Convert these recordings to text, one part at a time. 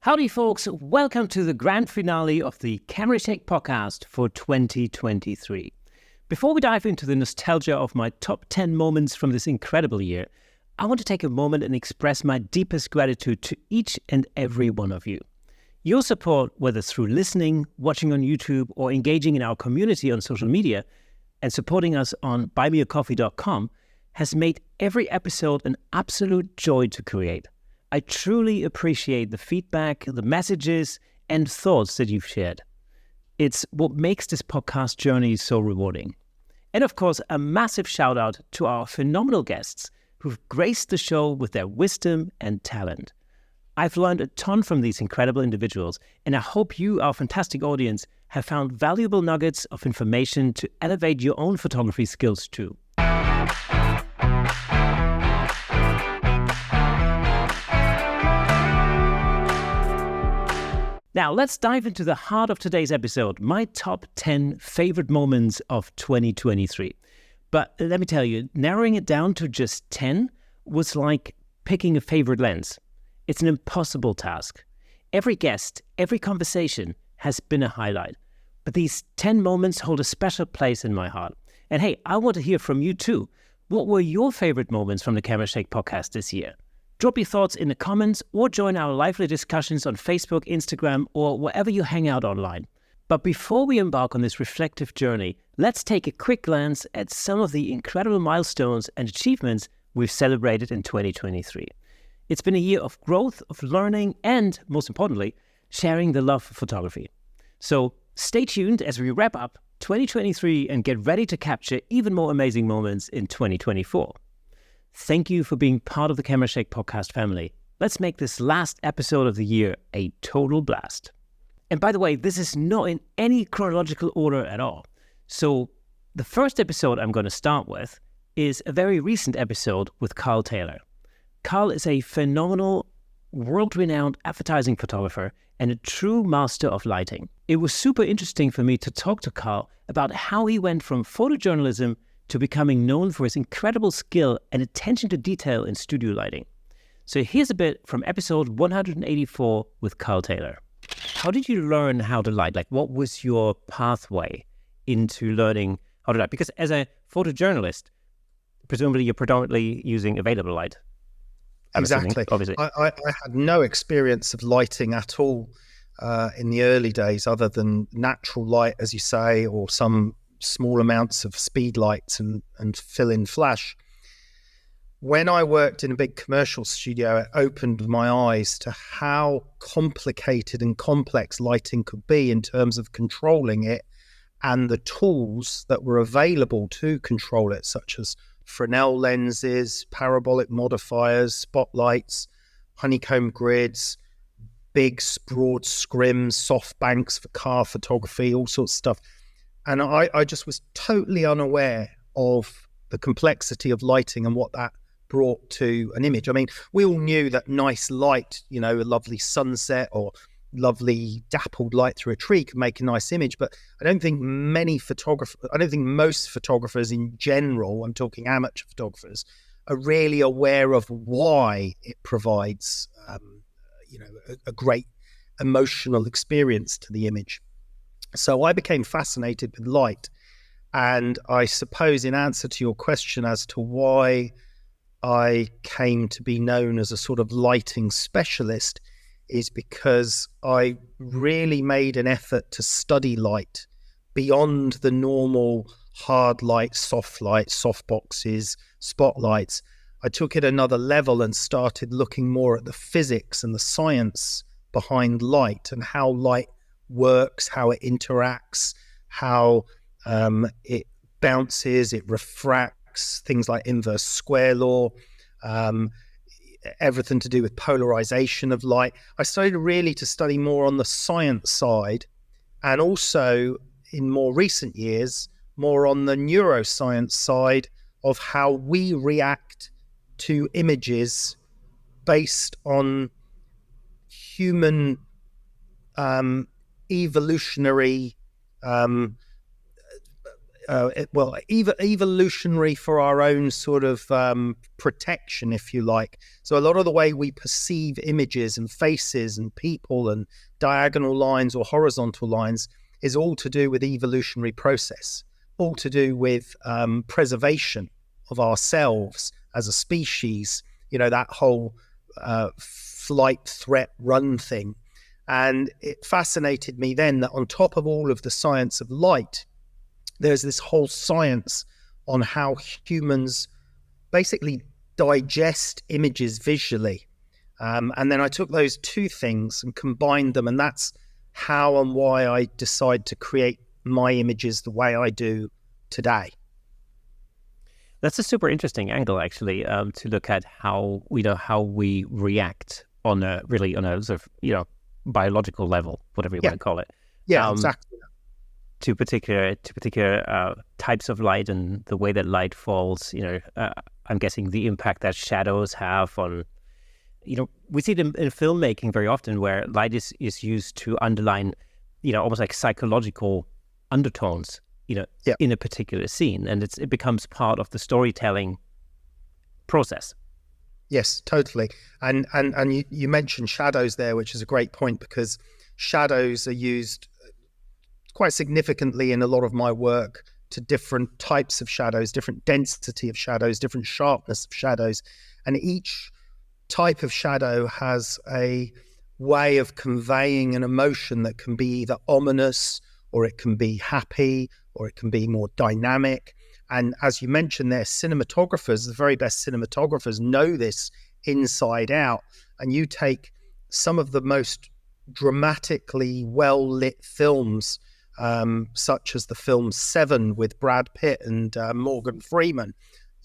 Howdy, folks. Welcome to the grand finale of the Camera Shake podcast for 2023. Before we dive into the nostalgia of my top 10 moments from this incredible year, I want to take a moment and express my deepest gratitude to each and every one of you. Your support, whether through listening, watching on YouTube, or engaging in our community on social media, and supporting us on buymeacoffee.com, has made every episode an absolute joy to create. I truly appreciate the feedback, the messages, and thoughts that you've shared. It's what makes this podcast journey so rewarding. And of course, a massive shout out to our phenomenal guests who've graced the show with their wisdom and talent. I've learned a ton from these incredible individuals, and I hope you, our fantastic audience, have found valuable nuggets of information to elevate your own photography skills too. Now, let's dive into the heart of today's episode, my top 10 favorite moments of 2023. But let me tell you, narrowing it down to just 10 was like picking a favorite lens. It's an impossible task. Every guest, every conversation has been a highlight. But these 10 moments hold a special place in my heart. And hey, I want to hear from you too. What were your favorite moments from the Camera Shake podcast this year? Drop your thoughts in the comments or join our lively discussions on Facebook, Instagram, or wherever you hang out online. But before we embark on this reflective journey, let's take a quick glance at some of the incredible milestones and achievements we've celebrated in 2023. It's been a year of growth, of learning, and, most importantly, sharing the love for photography. So stay tuned as we wrap up 2023 and get ready to capture even more amazing moments in 2024. Thank you for being part of the Camera Shake podcast family. Let's make this last episode of the year a total blast. And by the way, this is not in any chronological order at all. So the first episode I'm going to start with is a very recent episode with Carl Taylor. Carl is a phenomenal, world-renowned advertising photographer and a true master of lighting. It was super interesting for me to talk to Carl about how he went from photojournalism to becoming known for his incredible skill and attention to detail in studio lighting. So here's a bit from episode 184 with Carl Taylor. How did you learn how to light? Like, what was your pathway into learning how to light? Because as a photojournalist, presumably you're predominantly using available light. Exactly. Obviously. I had no experience of lighting at all in the early days, other than natural light, as you say, or some small amounts of speed lights and fill-in flash. When I worked in a big commercial studio, it opened my eyes to how complicated and complex lighting could be in terms of controlling it and the tools that were available to control it, such as Fresnel lenses, parabolic modifiers, spotlights, honeycomb grids, big broad scrims, soft banks for car photography, all sorts of stuff. And I just was totally unaware of the complexity of lighting and what that brought to an image. I mean, we all knew that nice light, a lovely sunset or lovely dappled light through a tree could make a nice image. But I don't think most photographers in general, I'm talking amateur photographers, are really aware of why it provides, a great emotional experience to the image. So I became fascinated with light, and I suppose in answer to your question as to why I came to be known as a sort of lighting specialist is because I really made an effort to study light beyond the normal hard light, soft boxes, spotlights. I took it another level and started looking more at the physics and the science behind light and how light works, how it interacts, how it bounces, it refracts, things like inverse square law, everything to do with polarization of light. I started really to study more on the science side, and also in more recent years, more on the neuroscience side of how we react to images based on human evolutionary evolutionary for our own sort of protection, if you like. So a lot of the way we perceive images and faces and people and diagonal lines or horizontal lines is all to do with evolutionary process, all to do with preservation of ourselves as a species, that whole flight, threat, run thing. And it fascinated me then that on top of all of the science of light, there's this whole science on how humans basically digest images visually. And then I took those two things and combined them, and that's how and why I decide to create my images the way I do today. That's a super interesting angle, actually, to look at how we react on a sort of biological level, whatever you want to call it. Yeah, exactly. To particular types of light and the way that light falls. I'm guessing the impact that shadows have on. We see them in filmmaking very often, where light is used to underline, almost like psychological undertones, in a particular scene, and it becomes part of the storytelling process. Yes, totally. And you mentioned shadows there, which is a great point, because shadows are used quite significantly in a lot of my work to different types of shadows, different density of shadows, different sharpness of shadows. And each type of shadow has a way of conveying an emotion that can be either ominous, or it can be happy, or it can be more dynamic. And as you mentioned there, cinematographers, the very best cinematographers, know this inside out. And you take some of the most dramatically well-lit films, such as the film Seven with Brad Pitt and Morgan Freeman.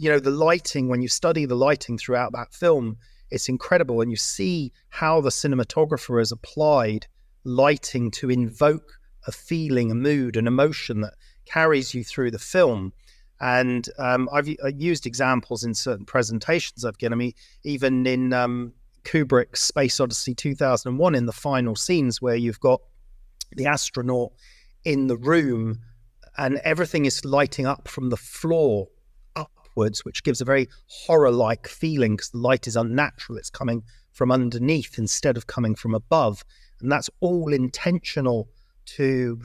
The lighting, when you study the lighting throughout that film, it's incredible. And you see how the cinematographer has applied lighting to invoke a feeling, a mood, an emotion that carries you through the film. And I've used examples in certain presentations I've given. I mean, even in Kubrick's Space Odyssey 2001, in the final scenes where you've got the astronaut in the room and everything is lighting up from the floor upwards, which gives a very horror-like feeling because the light is unnatural. It's coming from underneath instead of coming from above. And that's all intentional to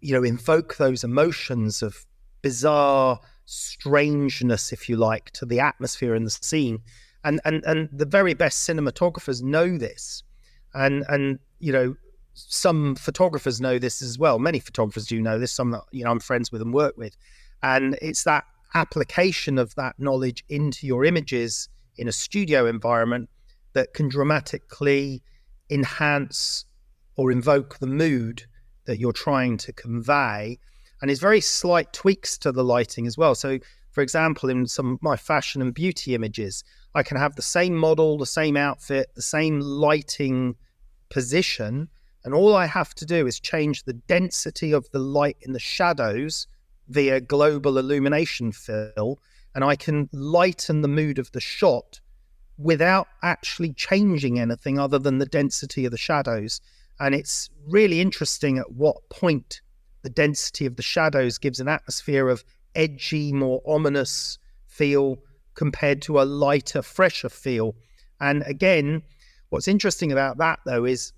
invoke those emotions of bizarre strangeness, if you like, to the atmosphere in the scene. And the very best cinematographers know this. And some photographers know this as well. Many photographers do know this, some that I'm friends with and work with. And it's that application of that knowledge into your images in a studio environment that can dramatically enhance or invoke the mood that you're trying to convey. And it's very slight tweaks to the lighting as well. So, for example, in some of my fashion and beauty images, I can have the same model, the same outfit, the same lighting position, and all I have to do is change the density of the light in the shadows via global illumination fill, and I can lighten the mood of the shot without actually changing anything other than the density of the shadows. And it's really interesting at what point the density of the shadows gives an atmosphere of edgy, more ominous feel compared to a lighter, fresher feel. And again, what's interesting about that, though, is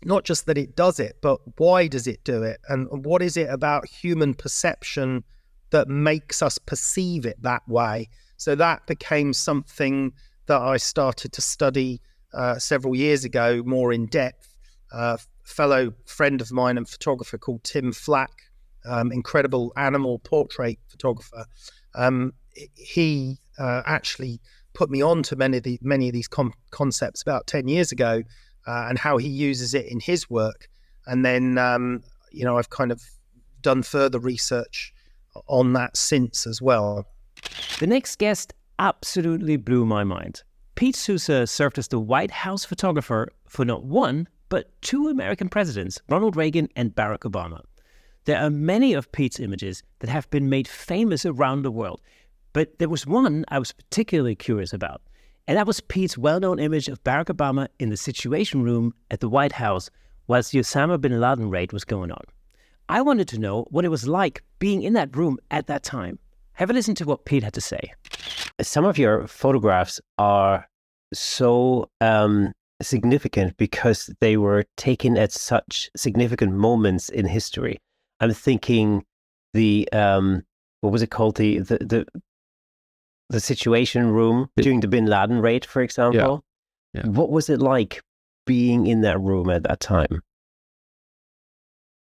not just that it does it, but why does it do it? And what is it about human perception that makes us perceive it that way? So that became something that I started to study several years ago more in depth. Fellow friend of mine and photographer called Tim Flack, incredible animal portrait photographer. He actually put me on to many of these concepts about 10 years ago, and how he uses it in his work. And then, I've kind of done further research on that since as well. The next guest absolutely blew my mind. Pete Souza served as the White House photographer for not one, but two American presidents, Ronald Reagan and Barack Obama. There are many of Pete's images that have been made famous around the world, but there was one I was particularly curious about, and that was Pete's well-known image of Barack Obama in the Situation Room at the White House whilst the Osama bin Laden raid was going on. I wanted to know what it was like being in that room at that time. Have a listen to what Pete had to say. Some of your photographs are so significant because they were taken at such significant moments in history. I'm thinking the what was it called? The Situation Room during the Bin Laden raid, for example. Yeah. What was it like being in that room at that time?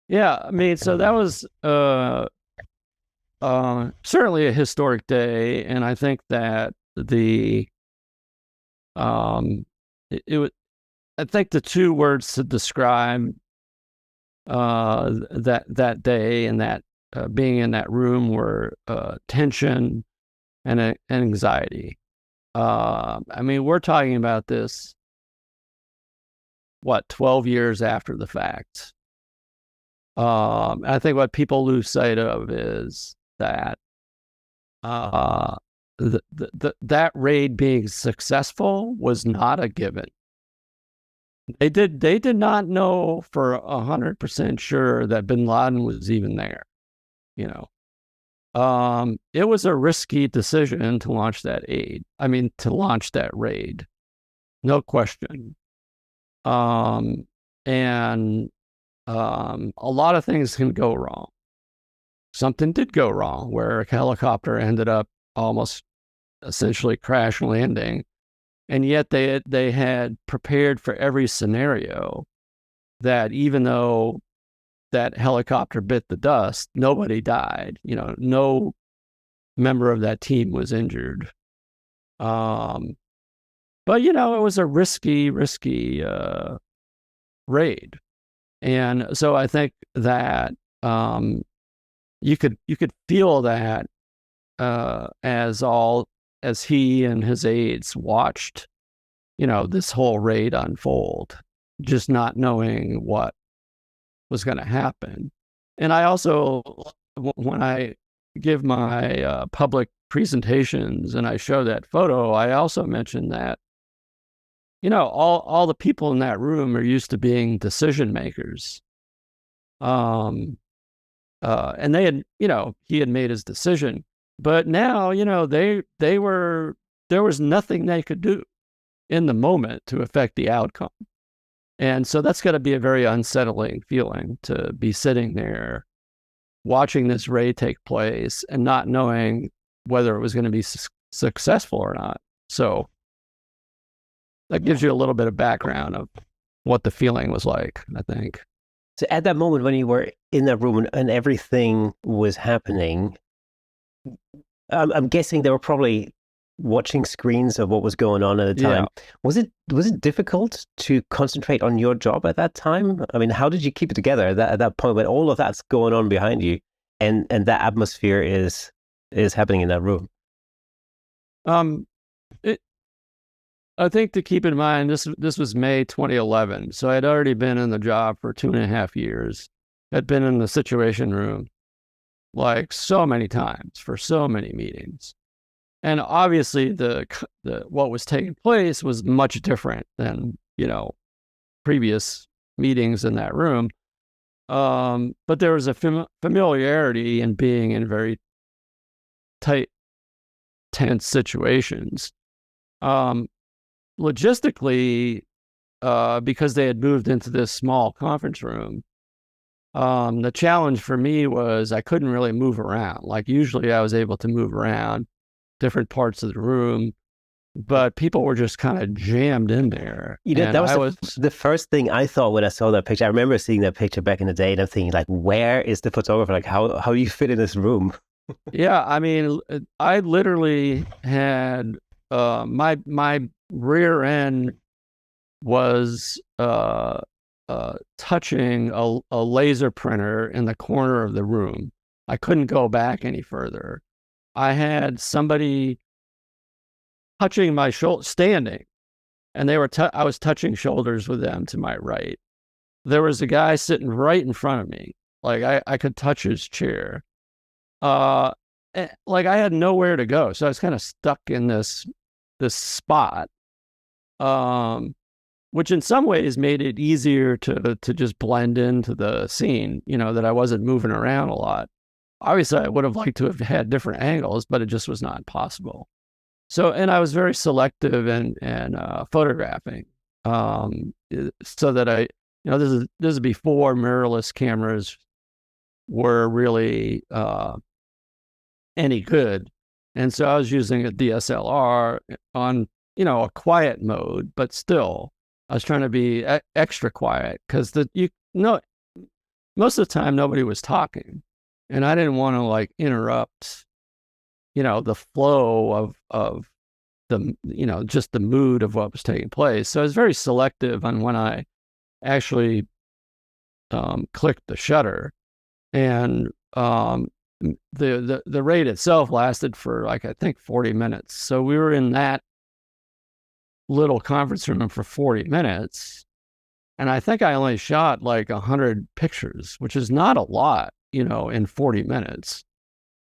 Yeah, I mean, so that was certainly a historic day, and I think that I think the two words to describe that day and that being in that room were tension and anxiety. I mean, we're talking about this, 12 years after the fact. I think what people lose sight of is that that raid being successful was not a given. They did not know for 100% sure that Bin Laden was even there. It was a risky decision to launch that raid, no question. And a lot of things can go wrong. Something did go wrong where a helicopter ended up almost essentially crash landing. And yet they had prepared for every scenario, that even though that helicopter bit the dust, nobody died. No member of that team was injured. But it was a risky raid. And so I think that you could feel that as he and his aides watched, this whole raid unfold, just not knowing what was going to happen. And I also, when I give my public presentations and I show that photo, I also mention that, all the people in that room are used to being decision makers. And they had, he had made his decision, but now, there was nothing they could do in the moment to affect the outcome. And so that's got to be a very unsettling feeling, to be sitting there watching this raid take place and not knowing whether it was going to be successful or not. So that gives you a little bit of background of what the feeling was like, I think. So at that moment when you were in that room and everything was happening, I'm guessing they were probably watching screens of what was going on at the time. Yeah. Was it difficult to concentrate on your job at that time? I mean, how did you keep it together at that point when all of that's going on behind you and that atmosphere is happening in that room? I think to keep in mind, this was May 2011, so I'd already been in the job for 2.5 years. I'd been in the Situation Room like so many times for so many meetings. And obviously the what was taking place was much different than, previous meetings in that room. But there was a familiarity in being in very tight, tense situations. Logistically, because they had moved into this small conference room, the challenge for me was I couldn't really move around. Like usually I was able to move around different parts of the room, but people were just kind of jammed in there. That was the first thing I thought when I saw that picture. I remember seeing that picture back in the day and I'm thinking, like, where is the photographer? Like, how do you fit in this room? Yeah, I mean, I literally had my rear end was touching a laser printer in the corner of the room. I couldn't go back any further. I had somebody touching my shoulder, standing, and I was touching shoulders with them to my right. There was a guy sitting right in front of me. Like I could touch his chair. Like I had nowhere to go. So I was kind of stuck in this spot. which in some ways made it easier to just blend into the scene, that I wasn't moving around a lot. Obviously, I would have liked to have had different angles, but it just was not possible. So, and I was very selective in photographing, so that this is before mirrorless cameras were really any good. And so I was using a DSLR on, a quiet mode, but still I was trying to be extra quiet because most of the time nobody was talking, and I didn't want to like interrupt, the flow of the, just the mood of what was taking place. So I was very selective on when I actually clicked the shutter, and the raid itself lasted for like, I think 40 minutes. So we were in that little conference room for 40 minutes. And I think I only shot like 100 pictures, which is not a lot, in 40 minutes.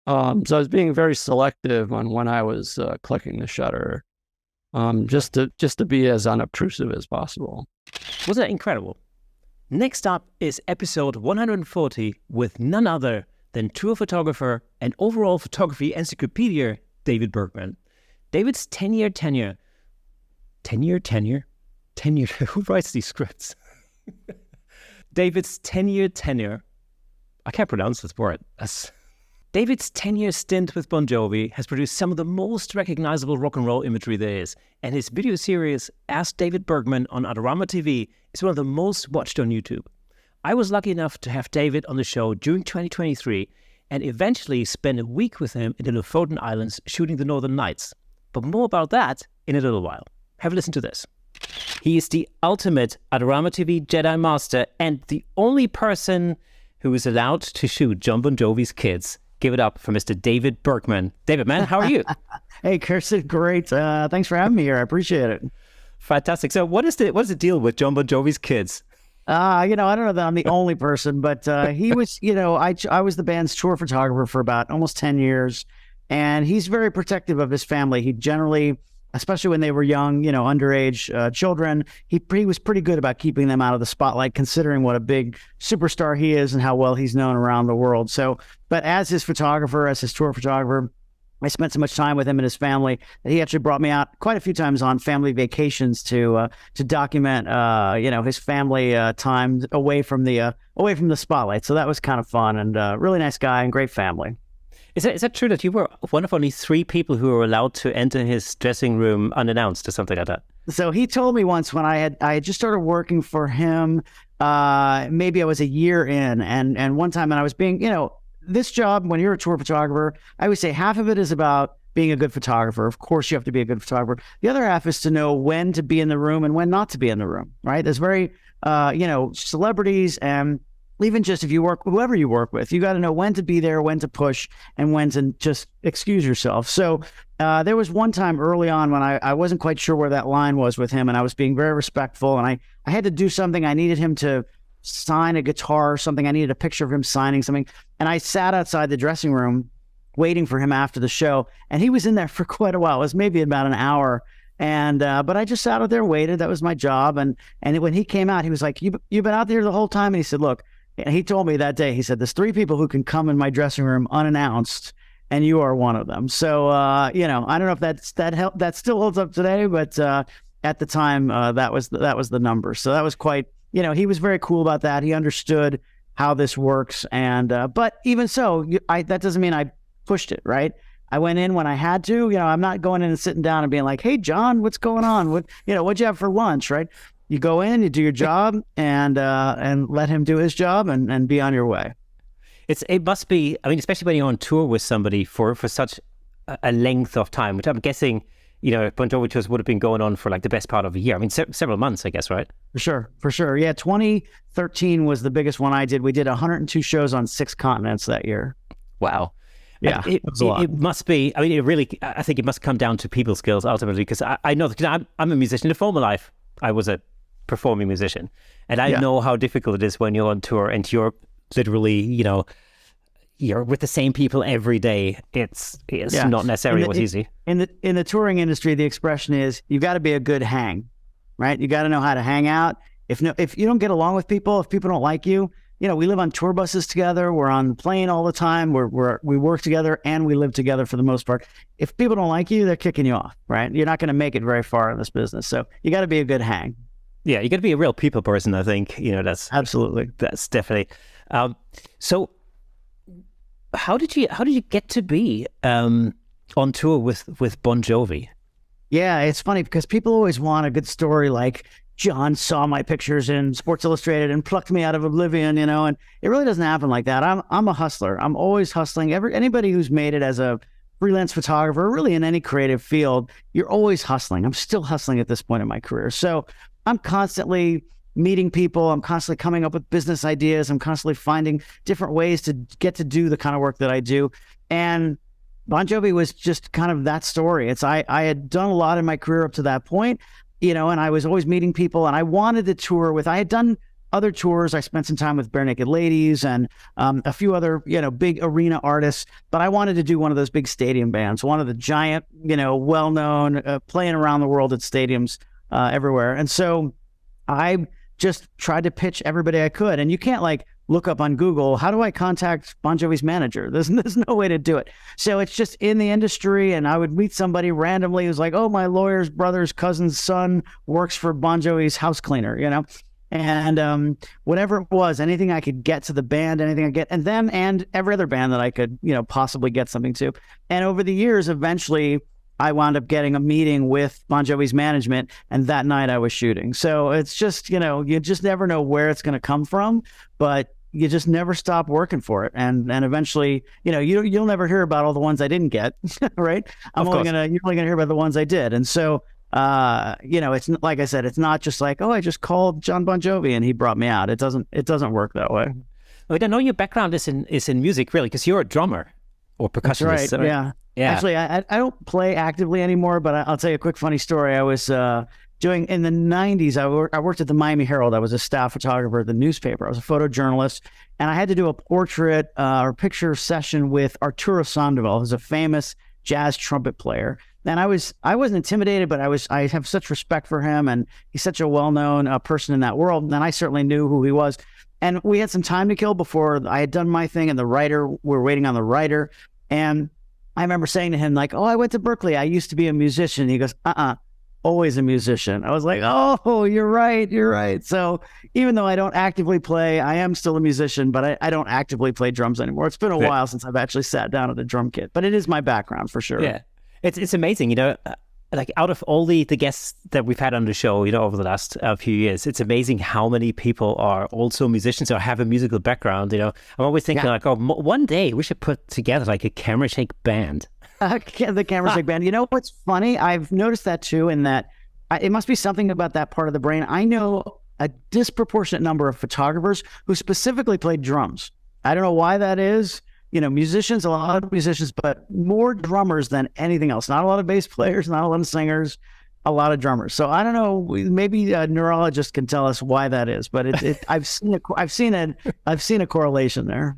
So I was being very selective on when I was clicking the shutter, just to be as unobtrusive as possible. Wasn't that incredible? Next up is episode 140 with none other than tour photographer and overall photography encyclopedia, David Bergman. David's 10-year tenure. 10-year tenure? 10-year, who writes these scripts? David's 10-year tenure. I can't pronounce this word. David's 10-year stint with Bon Jovi has produced some of the most recognizable rock and roll imagery there is, and his video series, Ask David Bergman on Adorama TV, is one of the most watched on YouTube. I was lucky enough to have David on the show during 2023 and eventually spend a week with him in the Lofoten Islands shooting the Northern Lights. But more about that in a little while. Have a listen to this. He is the ultimate Adorama TV Jedi Master and the only person who is allowed to shoot John Bon Jovi's kids. Give it up for Mr. David Bergman. David, man, how are you? Hey, Kirsten, great. Thanks for having me here. I appreciate it. Fantastic. So what is the deal with John Bon Jovi's kids? I don't know that I'm the only person, but he was, I was the band's tour photographer for about almost 10 years, and he's very protective of his family. He generally, especially when they were young, underage children, he was pretty good about keeping them out of the spotlight, considering what a big superstar he is and how well he's known around the world. So, but as his photographer, as his tour photographer, I spent so much time with him and his family that he actually brought me out quite a few times on family vacations to document, his family time away from the spotlight. So that was kind of fun, and really nice guy and great family. Is that true that you were one of only 3 people who were allowed to enter his dressing room unannounced or something like that? So he told me once when I had just started working for him, maybe I was a year in, and one time, and I was being, this job, when you're a tour photographer, I would say half of it is about being a good photographer. Of course, you have to be a good photographer. The other half is to know when to be in the room and when not to be in the room, right? There's very, celebrities, and even just if you work, whoever you work with, you got to know when to be there, when to push, and when to just excuse yourself. So there was one time early on when I wasn't quite sure where that line was with him, and I was being very respectful, and I had to do something. I needed him to sign a guitar or something. I needed a picture of him signing something. And I sat outside the dressing room waiting for him after the show. And he was in there for quite a while. It was maybe about an hour. And, but I just sat out there, waited. That was my job. And when he came out, he was like, you've been out there the whole time? And he said, look, and he told me that day, he said, there's 3 people who can come in my dressing room unannounced, and you are one of them. So, I don't know if that still holds up today, but at the time, that was the number. So that was quite, he was very cool about that. He understood how this works. And, but even so, that doesn't mean I pushed it, right? I went in when I had to. I'm not going in and sitting down and being like, hey, John, what's going on? What'd you have for lunch, right? You go in, you do your job, and let him do his job, and be on your way. It must be, especially when you're on tour with somebody for such a length of time, which I'm guessing, Bon Jovi tours would have been going on for like the best part of a year. Several months, I guess, right? For sure. Yeah, 2013 was the biggest one I did. We did 102 shows on 6 continents that year. Wow. Yeah, it must be, I think it must come down to people skills ultimately, because I know, because I'm a musician. In a former life, I was a performing musician, and I know how difficult it is when you're on tour and you're literally, you're with the same people every day. It's not necessarily what's easy. In the touring industry, the expression is, you've got to be a good hang, right? You got to know how to hang out. If you don't get along with people, if people don't like you, we live on tour buses together. We're on the plane all the time. We work together and we live together for the most part. If people don't like you, they're kicking you off, right? You're not going to make it very far in this business. So you got to be a good hang. Yeah, you got to be a real people person, I think. That's absolutely, that's definitely. So how did you get to be on tour with Bon Jovi? Yeah, it's funny because people always want a good story like John saw my pictures in Sports Illustrated and plucked me out of oblivion, and it really doesn't happen like that. I'm a hustler. I'm always hustling. Anybody who's made it as a freelance photographer, really in any creative field, you're always hustling. I'm still hustling at this point in my career. So I'm constantly meeting people. I'm constantly coming up with business ideas. I'm constantly finding different ways to get to do the kind of work that I do. And Bon Jovi was just kind of that story. I had done a lot in my career up to that point, and I was always meeting people, and I wanted to tour I had done other tours. I spent some time with Bare Naked Ladies and a few other, big arena artists, but I wanted to do one of those big stadium bands, one of the giant, well-known, playing around the world at stadiums everywhere. And so I just tried to pitch everybody I could. And you can't look up on Google, how do I contact Bon Jovi's manager? There's no way to do it. So it's just in the industry, and I would meet somebody randomly who's like, oh, my lawyer's brother's cousin's son works for Bon Jovi's house cleaner, and whatever it was, anything I could get to the band, anything I get, and them and every other band that I could, possibly get something to. And over the years, eventually, I wound up getting a meeting with Bon Jovi's management, and that night I was shooting. So it's just, you just never know where it's going to come from, but you just never stop working for it. And eventually, you'll never hear about all the ones I didn't get, right? You're only gonna hear about the ones I did. And so, it's like I said, it's not just like, oh, I just called John Bon Jovi and he brought me out. It doesn't work that way. I know your background is in music, really, because you're a drummer or percussionist. That's right. Yeah. Actually, I don't play actively anymore, but I'll tell you a quick funny story. I was doing in the 90s. I worked at the Miami Herald. I was a staff photographer at the newspaper. I was a photojournalist, and I had to do a portrait or picture session with Arturo Sandoval, who's a famous jazz trumpet player. And I wasn't intimidated, but I have such respect for him, and he's such a well-known person in that world. And I certainly knew who he was. And we had some time to kill before I had done my thing, and we're waiting on the writer. And I remember saying to him, like, oh, I went to Berkeley. I used to be a musician. He goes, always a musician. I was like, oh, you're right. So even though I don't actively play, I am still a musician, but I don't actively play drums anymore. It's been a while since I've actually sat down at a drum kit, but it is my background for sure. Yeah. It's amazing, out of all the guests that we've had on the show, over the last few years, it's amazing how many people are also musicians or have a musical background. I'm always thinking one day we should put together a camera shake band. The camera shake band. What's funny? I've noticed that too, in that it must be something about that part of the brain. I know a disproportionate number of photographers who specifically played drums. I don't know why that is. Musicians, a lot of musicians, but more drummers than anything else. Not a lot of bass players, not a lot of singers, a lot of drummers. So I don't know. Maybe a neurologist can tell us why that is. But I've seen a correlation there.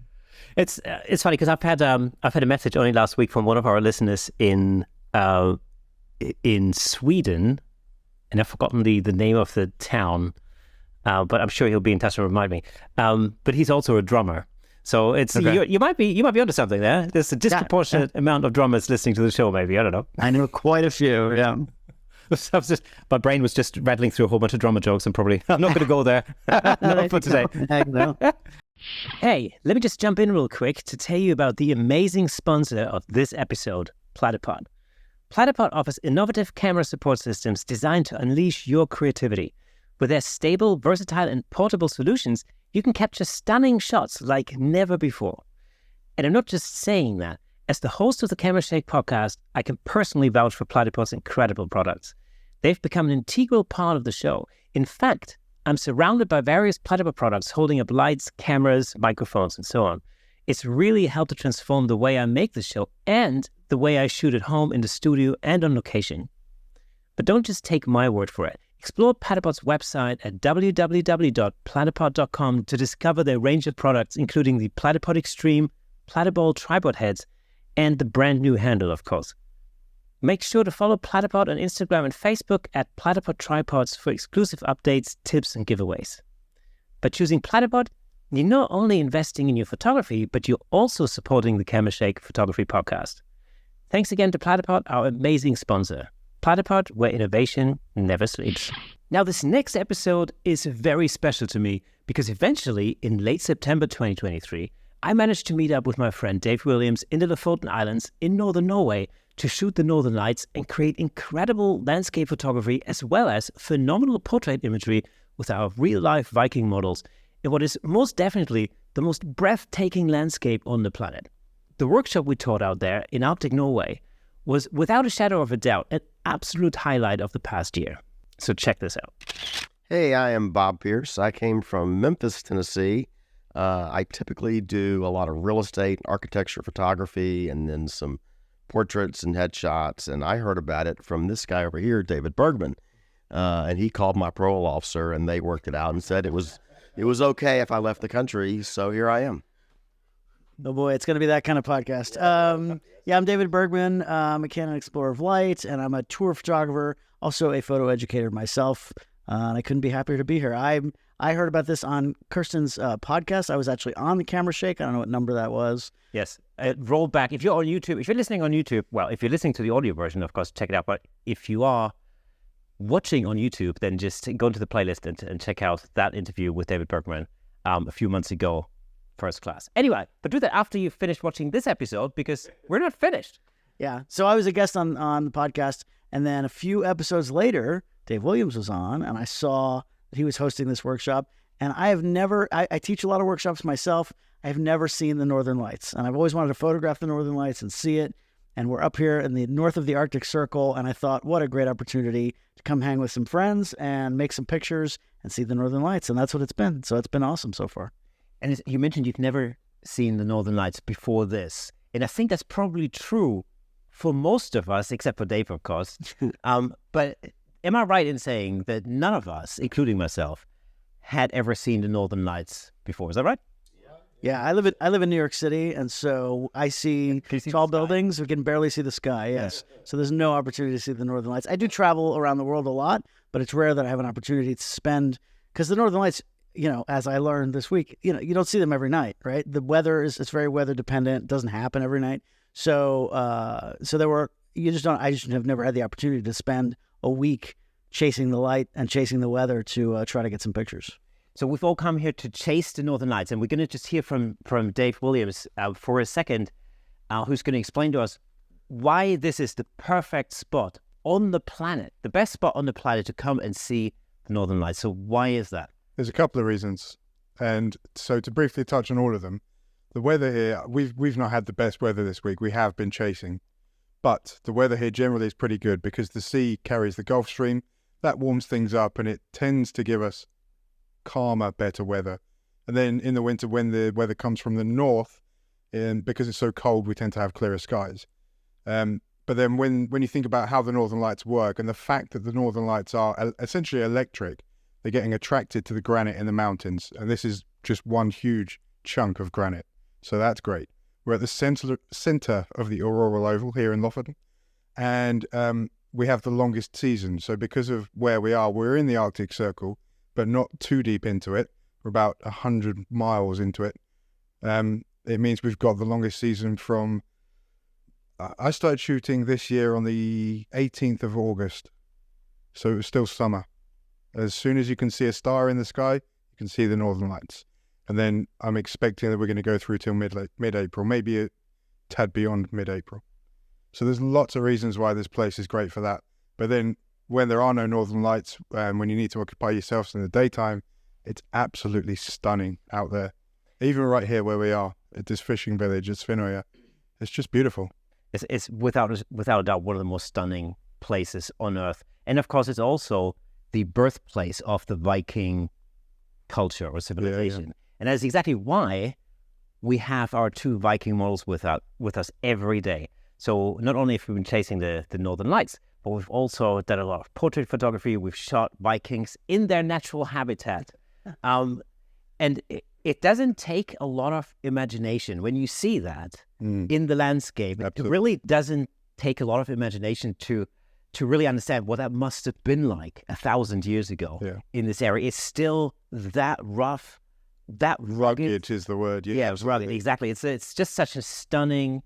It's funny because I've had a message only last week from one of our listeners in Sweden, and I've forgotten the name of the town, but I'm sure he'll be in touch and remind me. But he's also a drummer. So it's you might be onto something there. There's a disproportionate amount of drummers listening to the show. Maybe, I don't know. I know quite a few. Yeah. My brain was just rattling through a whole bunch of drummer jokes, and I'm not going to go there. Not for today. No. Hey, let me just jump in real quick to tell you about the amazing sponsor of this episode, Platypod. Platypod offers innovative camera support systems designed to unleash your creativity. With their stable, versatile, and portable solutions, you can capture stunning shots like never before. And I'm not just saying that. As the host of the Camera Shake podcast, I can personally vouch for Platypod's incredible products. They've become an integral part of the show. In fact, I'm surrounded by various Platypod products holding up lights, cameras, microphones, and so on. It's really helped to transform the way I make the show and the way I shoot at home, in the studio, and on location. But don't just take my word for it. Explore Platypod's website at www.platypod.com to discover their range of products, including the Platypod Extreme, Platyball tripod heads, and the brand new handle, of course. Make sure to follow Platypod on Instagram and Facebook at Platypod Tripods for exclusive updates, tips, and giveaways. By choosing Platypod, you're not only investing in your photography, but you're also supporting the Camera Shake Photography Podcast. Thanks again to Platypod, our amazing sponsor. Platypod, where innovation never sleeps. Now, this next episode is very special to me because eventually, in late September 2023, I managed to meet up with my friend Dave Williams in the LOFOTEN Islands in northern Norway to shoot the Northern Lights and create incredible landscape photography as well as phenomenal portrait imagery with our real-life Viking models in what is most definitely the most breathtaking landscape on the planet. The workshop we taught out there in Arctic Norway was, without a shadow of a doubt, an absolute highlight of the past year. So check this out. Hey, I am Bob Pierce. I came from Memphis, Tennessee. I typically do a lot of real estate, architecture, photography, and then some portraits and headshots. And I heard about it from this guy over here, David Bergman. And he called my parole officer, and they worked it out and said it was okay if I left the country. So here I am. Oh boy, it's going to be that kind of podcast. Yeah, I'm David Bergman. I'm a Canon Explorer of Light, and I'm a tour photographer, also a photo educator myself. And I couldn't be happier to be here. I heard about this on Kirsten's podcast. I was actually on the Camera Shake. I don't know what number that was. Yes, roll back. If you're on YouTube, if you're listening on YouTube, well, if you're listening to the audio version, of course, check it out. But if you are watching on YouTube, then just go into the playlist and check out that interview with David Bergman a few months ago. First class. Anyway, but do that after you've finished watching this episode because we're not finished. Yeah. So I was a guest on the podcast, and then a few episodes later, Dave Williams was on, and I saw that he was hosting this workshop. And I teach a lot of workshops myself. I've never seen the Northern Lights, and I've always wanted to photograph the Northern Lights and see it. And we're up here in the north of the Arctic Circle, and I thought, what a great opportunity to come hang with some friends and make some pictures and see the Northern Lights. And that's what it's been. So it's been awesome so far. And you mentioned you've never seen the Northern Lights before this. And I think that's probably true for most of us, except for Dave, of course. But am I right in saying that none of us, including myself, had ever seen the Northern Lights before? Is that right? Yeah, I live in New York City, and so I see tall buildings. We can barely see the sky, yes. Yeah. So there's no opportunity to see the Northern Lights. I do travel around the world a lot, but it's rare that I have an opportunity to spend, because the Northern Lights, as I learned this week, you don't see them every night, right? The weather it's very weather dependent. It doesn't happen every night. So I just have never had the opportunity to spend a week chasing the light and chasing the weather to try to get some pictures. So we've all come here to chase the Northern Lights, and we're going to just hear from Dave Williams for a second, who's going to explain to us why this is the perfect spot on the planet, the best spot on the planet to come and see the Northern Lights. So why is that? There's a couple of reasons, and so to briefly touch on all of them, the weather here, we've not had the best weather this week. We have been chasing, but the weather here generally is pretty good because the sea carries the Gulf Stream. That warms things up, and it tends to give us calmer, better weather. And then in the winter, when the weather comes from the north, because it's so cold, we tend to have clearer skies. But then when you think about how the Northern Lights work and the fact that the Northern Lights are essentially electric, they're getting attracted to the granite in the mountains. And this is just one huge chunk of granite. So that's great. We're at the center of the auroral oval here in Lofoten. And we have the longest season. So because of where we are, we're in the Arctic Circle, but not too deep into it. We're about 100 miles into it. It means we've got the longest season from... I started shooting this year on the 18th of August. So it was still summer. As soon as you can see a star in the sky, you can see the Northern Lights. And then I'm expecting that we're going to go through till mid-April, maybe a tad beyond mid-April. So there's lots of reasons why this place is great for that. But then when there are no Northern Lights, when you need to occupy yourselves in the daytime, it's absolutely stunning out there. Even right here where we are, at this fishing village, at Svinøya, it's just beautiful. It's without a doubt one of the most stunning places on Earth. And of course, it's also the birthplace of the Viking culture or civilization. Yeah. And that's exactly why we have our two Viking models with us every day. So not only have we been chasing the Northern Lights, but we've also done a lot of portrait photography. We've shot Vikings in their natural habitat. And it doesn't take a lot of imagination when you see that in the landscape. Absolutely. It really doesn't take a lot of imagination to really understand what that must have been like 1,000 years ago in this area. It's still that rough, that rugged. It is the word. Yeah, it's rugged. Exactly. It's just such a stunning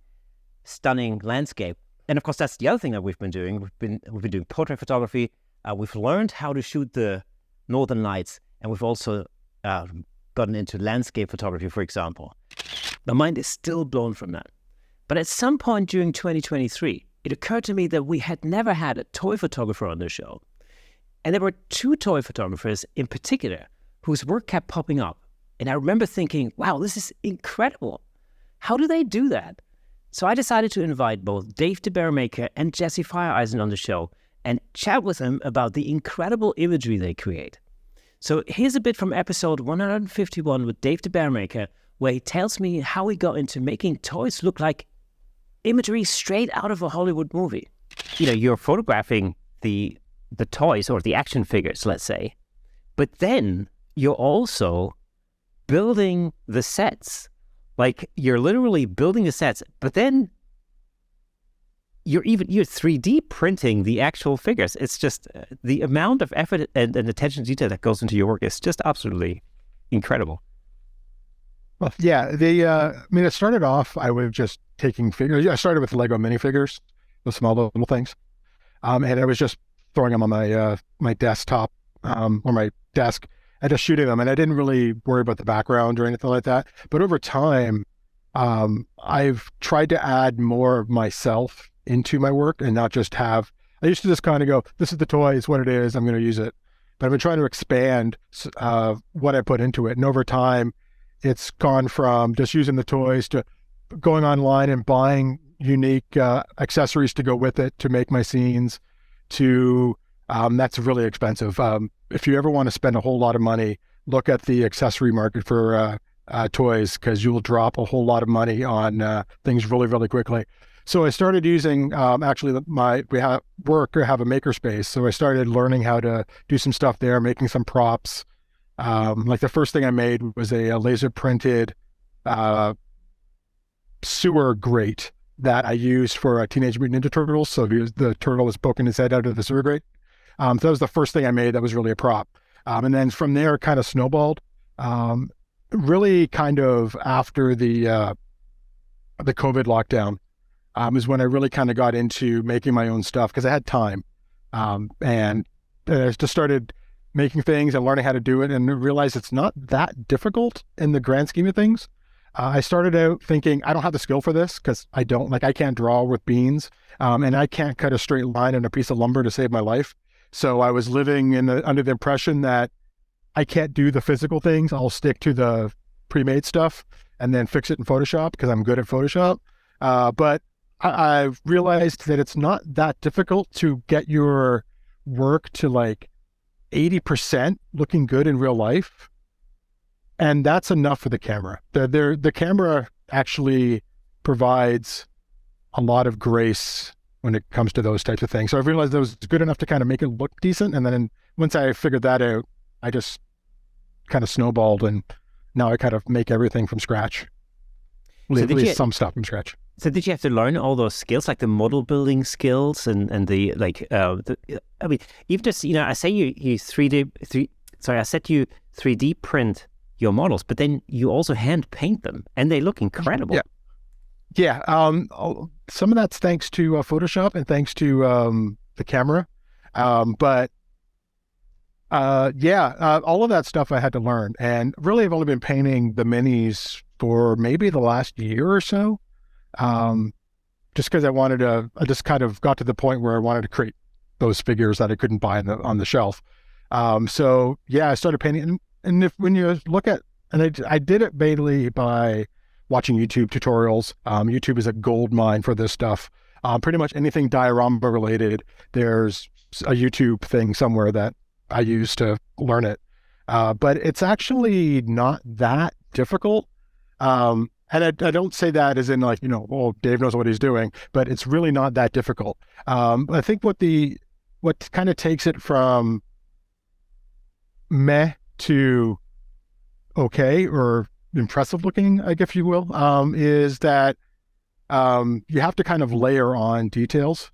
landscape. And of course, that's the other thing that we've been doing. We've been doing portrait photography. We've learned how to shoot the northern lights, and we've also gotten into landscape photography, for example. My mind is still blown from that. But at some point during 2023, it occurred to me that we had never had a toy photographer on the show. And there were 2 toy photographers in particular whose work kept popping up. And I remember thinking, wow, this is incredible. How do they do that? So I decided to invite both Dave the Bearmaker and Jesse Fireeisen on the show and chat with them about the incredible imagery they create. So here's a bit from episode 151 with Dave the Bearmaker, where he tells me how he got into making toys look like imagery straight out of a Hollywood movie. You know, you're photographing the toys or the action figures, let's say, but then you're also building the sets. Like, you're literally building the sets, but then you're 3D printing the actual figures. It's just the amount of effort and attention to detail that goes into your work is just absolutely incredible. Well, yeah, it started off, I was just taking figures. I started with Lego minifigures, the small little things. And I was just throwing them on my desktop or my desk and just shooting them. And I didn't really worry about the background or anything like that. But over time, I've tried to add more of myself into my work and not just I used to just kind of go, this is the toy, it's what it is, I'm going to use it. But I've been trying to expand what I put into it. And over time, it's gone from just using the toys to going online and buying unique accessories to go with it to make my scenes to that's really expensive. If you ever want to spend a whole lot of money, look at the accessory market for toys, because you will drop a whole lot of money on things really, really quickly. So I started using, actually we have a makerspace. So I started learning how to do some stuff there, making some props. Like the first thing I made was a laser printed sewer grate that I used for Teenage Mutant Ninja Turtles. So the turtle was poking his head out of the sewer grate. So that was the first thing I made that was really a prop. And then from there it kind of snowballed. Really kind of after the COVID lockdown is when I really kind of got into making my own stuff because I had time. And I just started making things and learning how to do it and realized it's not that difficult in the grand scheme of things. I started out thinking I don't have the skill for this because I can't draw with beans and I can't cut a straight line on a piece of lumber to save my life. So I was living under the impression that I can't do the physical things. I'll stick to the pre-made stuff and then fix it in Photoshop because I'm good at Photoshop. But I've realized that it's not that difficult to get your work to like 80% looking good in real life. And that's enough for the camera. The camera actually provides a lot of grace when it comes to those types of things. So I've realized that was good enough to kind of make it look decent. And then once I figured that out, I just kind of snowballed and now I kind of make everything from scratch. At least some stuff from scratch. So did you have to learn all those skills, like the model building skills and the I mean, even just, I say you 3D print your models, but then you also hand paint them and they look incredible. Yeah. Some of that's thanks to Photoshop and thanks to the camera. All of that stuff I had to learn. And really I've only been painting the minis for maybe the last year or so. Just because I just kind of got to the point where I wanted to create those figures that I couldn't buy on the shelf. I started painting. And when you look at, and I did it mainly by watching YouTube tutorials. YouTube is a gold mine for this stuff. Pretty much anything diorama related, there's a YouTube thing somewhere that I use to learn it. But it's actually not that difficult. And I don't say that as in like, Dave knows what he's doing, but it's really not that difficult. I think what kind of takes it from meh to okay or impressive looking, I guess you will, is that you have to kind of layer on details.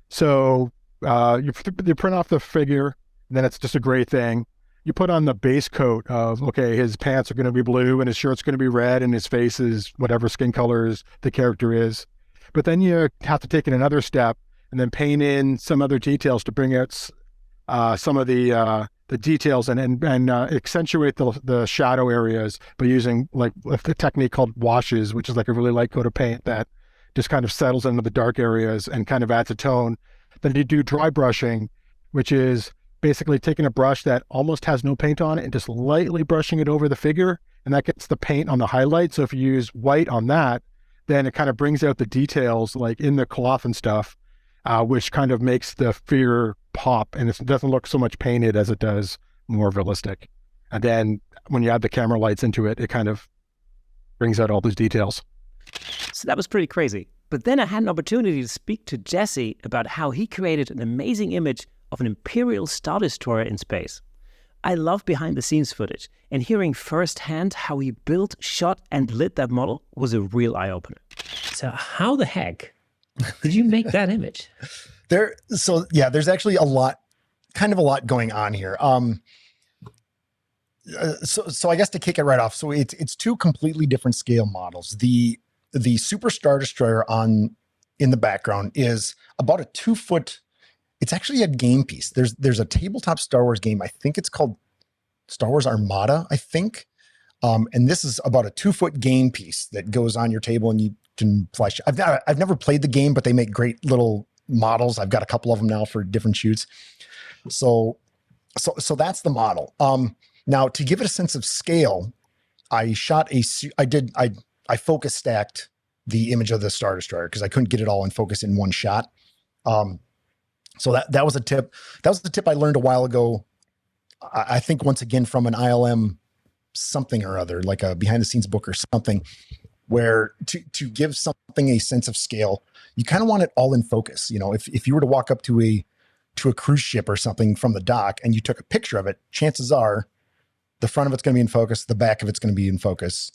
So you print off the figure, then it's just a gray thing. You put on the base coat of, okay, his pants are going to be blue and his shirt's going to be red and his face is whatever skin colors the character is. But then you have to take it another step and then paint in some other details to bring out some of the details and accentuate the shadow areas by using like a technique called washes, which is like a really light coat of paint that just kind of settles into the dark areas and kind of adds a tone. Then you do dry brushing, which is basically taking a brush that almost has no paint on it and just lightly brushing it over the figure, and that gets the paint on the highlight. So if you use white on that, then it kind of brings out the details like in the cloth and stuff, which kind of makes the figure pop, and it doesn't look so much painted as it does more realistic. And then when you add the camera lights into it, it kind of brings out all those details. So that was pretty crazy. But then I had an opportunity to speak to Jesse about how he created an amazing image of an Imperial Star Destroyer in space. I love behind-the-scenes footage, and hearing firsthand how he built, shot, and lit that model was a real eye-opener. So how the heck did you make that image? There's actually a lot going on here. So I guess to kick it right off, so it's two completely different scale models. The Super Star Destroyer in the background is about a 2-foot. It's actually a game piece. There's a tabletop Star Wars game. I think it's called Star Wars Armada, I think. And this is about a 2-foot game piece that goes on your table and you can flash. I've never played the game, but they make great little models. I've got a couple of them now for different shoots. So that's the model. Now to give it a sense of scale, I focus stacked the image of the Star Destroyer because I couldn't get it all in focus in one shot. So that was a tip. That was the tip I learned a while ago. I think once again from an ILM something or other, like a behind the scenes book or something, where to give something a sense of scale, you kind of want it all in focus. You know, if you were to walk up to a cruise ship or something from the dock and you took a picture of it, chances are the front of it's going to be in focus, the back of it's going to be in focus.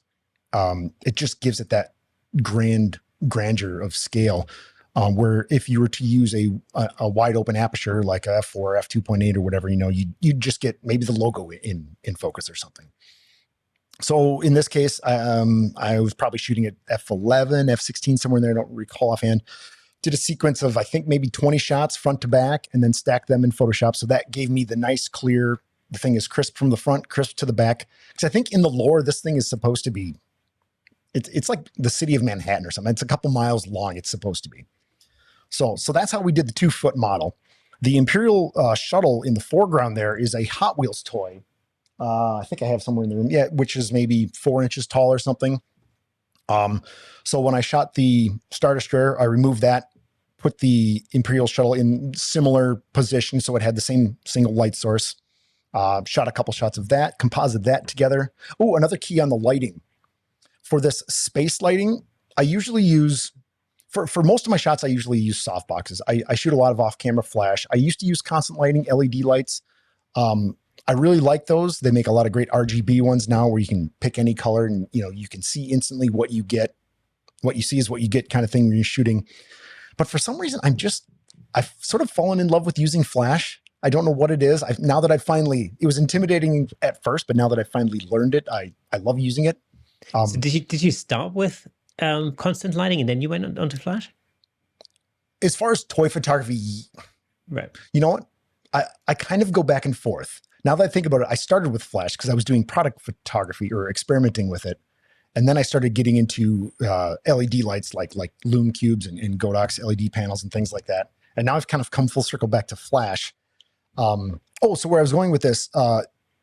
It just gives it that grandeur of scale. Where if you were to use a wide open aperture like a f4, f2.8 or whatever, you know, you'd just get maybe the logo in focus or something. So in this case, I was probably shooting at f11, f16, somewhere in there. I don't recall offhand. Did a sequence of, I think, maybe 20 shots front to back and then stacked them in Photoshop. So that gave me the nice clear, the thing is crisp from the front, crisp to the back. Because I think in the lore, this thing is supposed to be, it's like the city of Manhattan or something. It's a couple miles long, it's supposed to be. So that's how we did the 2-foot model. The Imperial shuttle in the foreground there is a Hot Wheels toy. I think I have somewhere in the room. Yeah, which is maybe 4 inches tall or something. So when I shot the Star Destroyer, I removed that, put the Imperial shuttle in similar position so it had the same single light source. Shot a couple shots of that, composite that together. Oh, another key on the lighting. For this space lighting, I usually use... For most of my shots, I usually use softboxes. I shoot a lot of off-camera flash. I used to use constant lighting, LED lights. I really like those. They make a lot of great RGB ones now where you can pick any color and, you know, you can see instantly what you get. What you see is what you get kind of thing when you're shooting. But for some reason, I've sort of fallen in love with using flash. I don't know what it is. It was intimidating at first, but now that I finally learned it, I love using it. So did you start with constant lighting and then you went onto flash? As far as toy photography, right? You know what? I kind of go back and forth. Now that I think about it, I started with flash because I was doing product photography or experimenting with it. And then I started getting into LED lights like Lume cubes and Godox LED panels and things like that. And now I've kind of come full circle back to flash. So where I was going with this,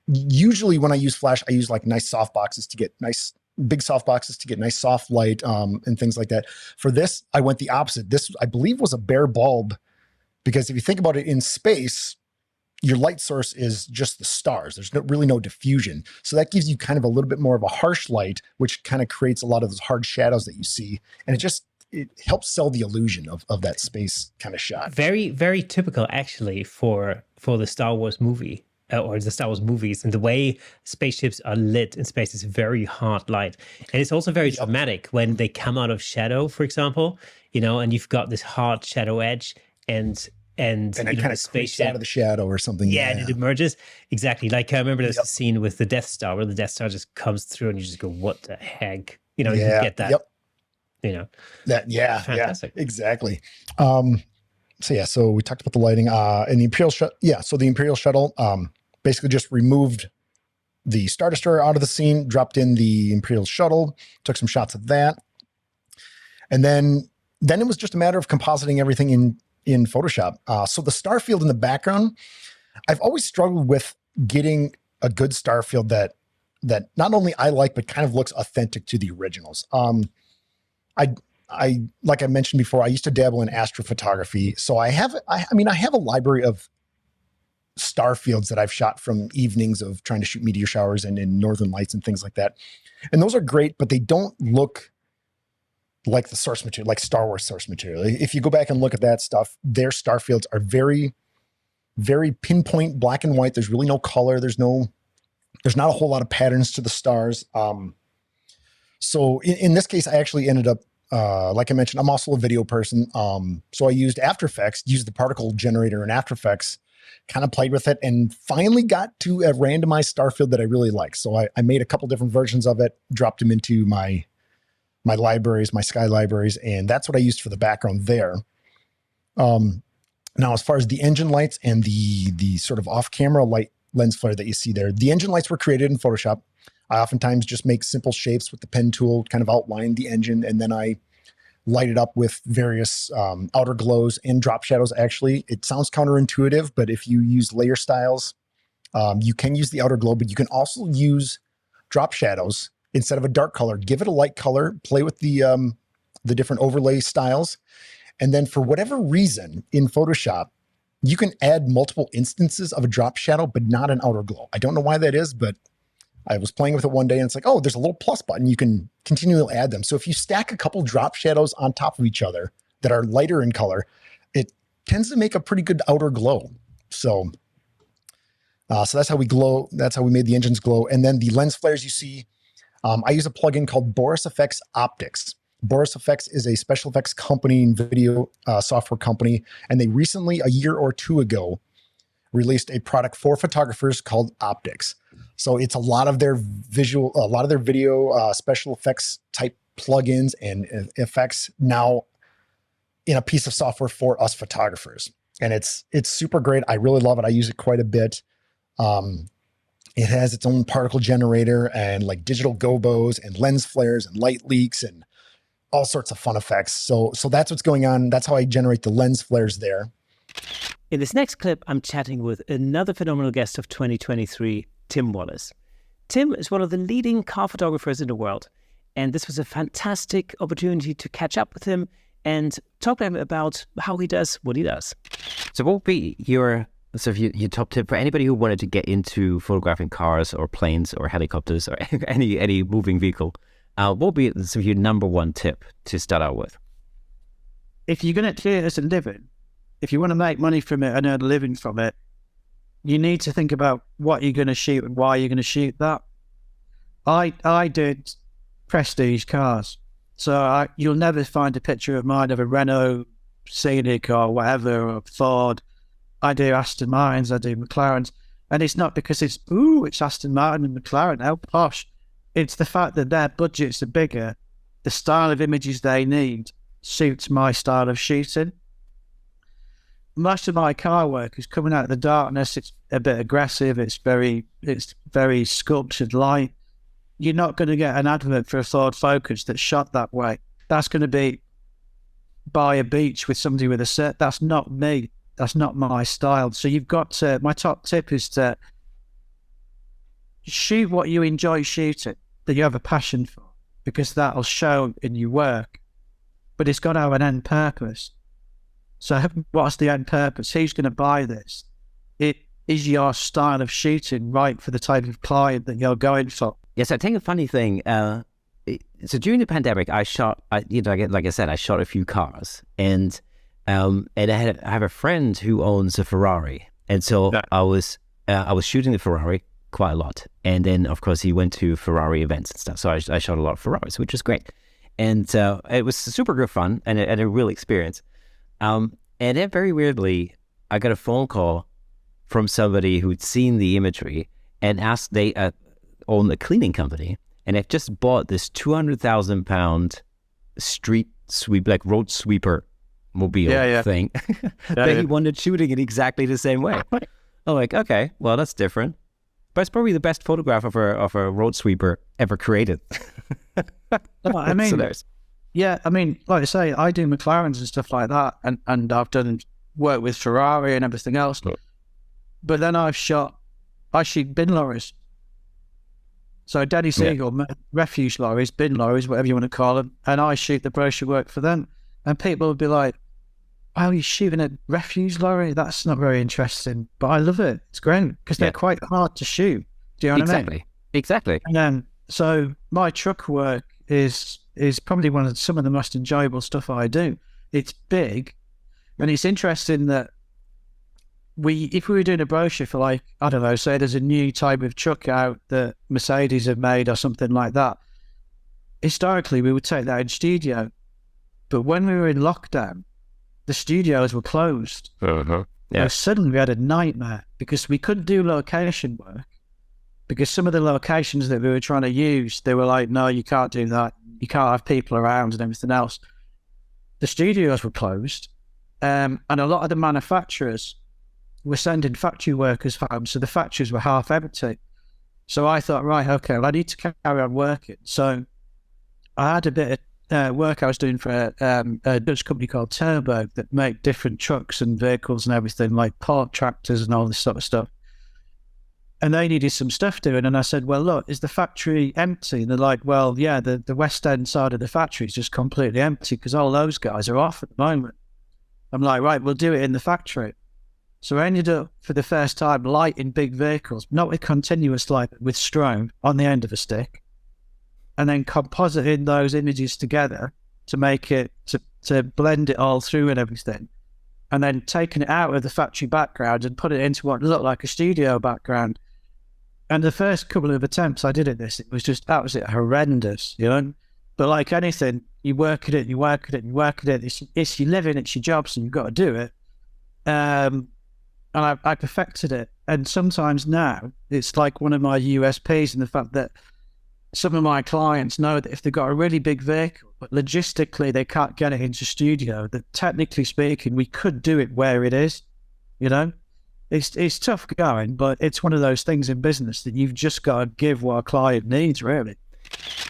usually when I use flash, I use like nice soft boxes to get nice big soft boxes to get nice soft light and things like that. For this, I went the opposite. This, I believe, was a bare bulb because if you think about it in space, your light source is just the stars. There's really no diffusion. So that gives you kind of a little bit more of a harsh light, which kind of creates a lot of those hard shadows that you see. And it helps sell the illusion of that space kind of shot. Very, very typical actually for the Star Wars movie. or the Star Wars movies, and the way spaceships are lit in space is very hard light. And it's also very dramatic when they come out of shadow, for example, and you've got this hard shadow edge and it kind of creeps out of the shadow or something. Yeah, and it emerges. Exactly. Like I remember there's a scene with the Death Star where the Death Star just comes through and you just go, what the heck? You get that. Fantastic. Exactly. So we talked about the lighting and the Imperial so the Imperial shuttle basically just removed the Star Destroyer out of the scene, dropped in the Imperial shuttle, took some shots of that. And then it was just a matter of compositing everything in Photoshop. So the star field in the background, I've always struggled with getting a good star field that not only I like, but kind of looks authentic to the originals. I like I mentioned before, I used to dabble in astrophotography. So I have a library of star fields that I've shot from evenings of trying to shoot meteor showers and in northern lights and things like that. And those are great, but they don't look like the source material, like Star Wars source material. If you go back and look at that stuff, their star fields are very, very pinpoint, black and white. There's really no color. There's not a whole lot of patterns to the stars. So in this case, I actually ended up, like I mentioned, I'm also a video person. So I used After Effects, used the particle generator in After Effects, kind of played with it, and finally got to a randomized star field that I really like. So I made a couple different versions of it, dropped them into my libraries, my sky libraries, and that's what I used for the background there. Now, as far as the engine lights and the sort of off-camera light lens flare that you see there, the engine lights were created in Photoshop. I oftentimes just make simple shapes with the pen tool, kind of outline the engine, and then I light it up with various outer glows and drop shadows. Actually, it sounds counterintuitive, but if you use layer styles, you can use the outer glow, but you can also use drop shadows instead of a dark color. Give it a light color, play with the different overlay styles. And then for whatever reason in Photoshop, you can add multiple instances of a drop shadow, but not an outer glow. I don't know why that is, but I was playing with it one day and it's like, oh, there's a little plus button. You can continually add them. So if you stack a couple drop shadows on top of each other that are lighter in color, it tends to make a pretty good outer glow. So that's how we glow. That's how we made the engines glow. And then the lens flares you see, I use a plugin called Boris FX Optics. Boris FX is a special effects company and video software company. And they recently, a year or two ago, released a product for photographers called Optics. So it's a lot of their video special effects type plugins and effects now in a piece of software for us photographers. And it's super great. I really love it. I use it quite a bit. It has its own particle generator and like digital gobos and lens flares and light leaks and all sorts of fun effects. So that's what's going on. That's how I generate the lens flares there. In this next clip, I'm chatting with another phenomenal guest of 2023, Tim Wallace. Tim is one of the leading car photographers in the world, and this was a fantastic opportunity to catch up with him and talk to him about how he does what he does. So what would be your top tip for anybody who wanted to get into photographing cars or planes or helicopters or any moving vehicle? What would be your number one tip to start out with? If you're going to do it as a living, if you want to make money from it and earn a living from it, you need to think about what you're going to shoot and why you're going to shoot that. I did prestige cars. So you'll never find a picture of mine of a Renault Scenic or whatever, or Ford. I do Aston Martins, I do McLarens. And it's not because it's Aston Martin and McLaren, how posh. It's the fact that their budgets are bigger. The style of images they need suits my style of shooting. Most of my car work is coming out of the darkness. It's a bit aggressive. It's very sculptured light. You're not going to get an advert for a Ford Focus that's shot that way. That's going to be by a beach with somebody with a set. That's not me. That's not my style. So you've got to, my top tip is to shoot what you enjoy shooting, that you have a passion for, because that'll show in your work. But it's got to have an end purpose. So what's the end purpose? Who's going to buy this? Is your style of shooting right for the type of client that you're going for? Yes, I think a funny thing. So during the pandemic, I shot. Like I said, I shot a few cars, and I have a friend who owns a Ferrari, and so I was I was shooting the Ferrari quite a lot. And then, of course, he went to Ferrari events and stuff. So I shot a lot of Ferraris, which was great. And it was super good fun and a real experience. And then very weirdly, I got a phone call from somebody who'd seen the imagery and asked, they own a cleaning company, and they've just bought this 200,000 pound street sweep, like road sweeper mobile thing that he wanted shooting it exactly the same way. I'm like, okay, well, that's different. But it's probably the best photograph of a road sweeper ever created. I mean, I mean, like I say, I do McLarens and stuff like that, and I've done work with Ferrari and everything else. But then I shoot bin lorries. So Daddy Siegel, refuse lorries, bin lorries, whatever you want to call them, and I shoot the brochure work for them. And people would be like, "Oh, you're shooting a refuse lorry? That's not very interesting." But I love it. It's great because they're quite hard to shoot. Do you know what I mean? Exactly. And so my truck work is probably some of the most enjoyable stuff I do. It's big, and it's interesting that if we were doing a brochure for, like, I don't know, say there's a new type of truck out that Mercedes have made or something like that, historically we would take that in studio. But when we were in lockdown, the studios were closed. So suddenly we had a nightmare because we couldn't do location work, because some of the locations that we were trying to use, they were like, no, you can't do that. You can't have people around and everything else. The studios were closed, and a lot of the manufacturers were sending factory workers home, so the factories were half empty. So I thought, right, okay, well, I need to carry on working. So I had a bit of work I was doing for a Dutch company called Turbo that make different trucks and vehicles and everything, like port tractors and all this sort of stuff. And they needed some stuff doing. And I said, well, look, is the factory empty? And they're like, well, yeah, the west end side of the factory is just completely empty because all those guys are off at the moment. I'm like, right, we'll do it in the factory. So I ended up, for the first time, lighting big vehicles, not with continuous light, but with strobe on the end of a stick, and then compositing those images together to make it, to blend it all through and everything, and then taking it out of the factory background and put it into what looked like a studio background. And the first couple of attempts I did at this, it was just absolutely horrendous, you know? But like anything, you work at it, you work at it, you work at it. It's your living, it's your job, so you've got to do it. And I perfected it. And sometimes now it's like one of my USPs in the fact that some of my clients know that if they've got a really big vehicle, but logistically they can't get it into studio, that technically speaking, we could do it where it is, you know? It's tough going, but it's one of those things in business that you've just got to give what a client needs, really.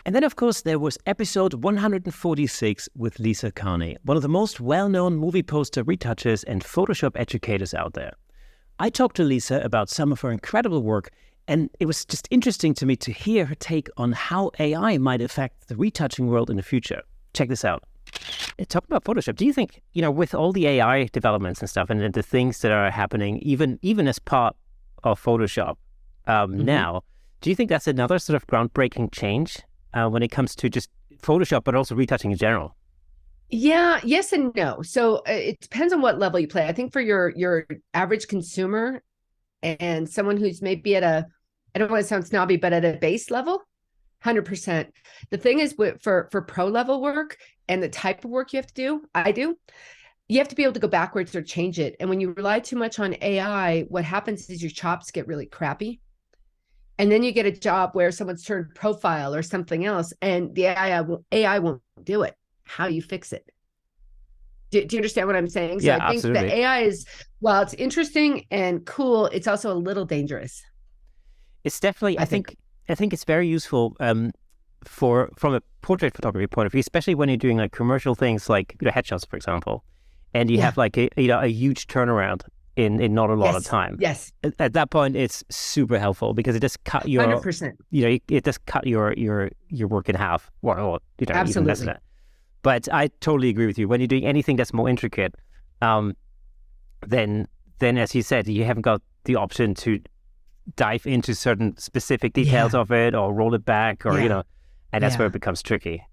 And then, of course, there was episode 146 with Lisa Carney, one of the most well-known movie poster retouchers and Photoshop educators out there. I talked to Lisa about some of her incredible work, and it was just interesting to me to hear her take on how AI might affect the retouching world in the future. Check this out. Talk about Photoshop. Do you think, with all the AI developments and stuff, and the things that are happening, even as part of Photoshop now, do you think that's another sort of groundbreaking change when it comes to just Photoshop, but also retouching in general? Yeah, yes and no. So it depends on what level you play. I think for your average consumer and someone who's maybe at a, I don't want to sound snobby, but at a base level, 100%. The thing is, for pro level work and the type of work you have to do, you have to be able to go backwards or change it. And when you rely too much on AI, what happens is your chops get really crappy. And then you get a job where someone's turned profile or something else, and the AI won't do it. How do you fix it? Do you understand what I'm saying? So Yeah, I think absolutely. the AI is, while it's interesting and cool, it's also a little dangerous. It's definitely, I think it's very useful from a portrait photography point of view, especially when you're doing like commercial things like headshots, for example, and you have like a huge turnaround in not a lot of time. Yes. At that point, it's super helpful because it just cut your 100%. It just cut your work in half, or even less than Absolutely. that. But I totally agree with you. When you're doing anything that's more intricate, then as you said, you haven't got the option to dive into certain specific details of it or roll it back or and that's where it becomes tricky.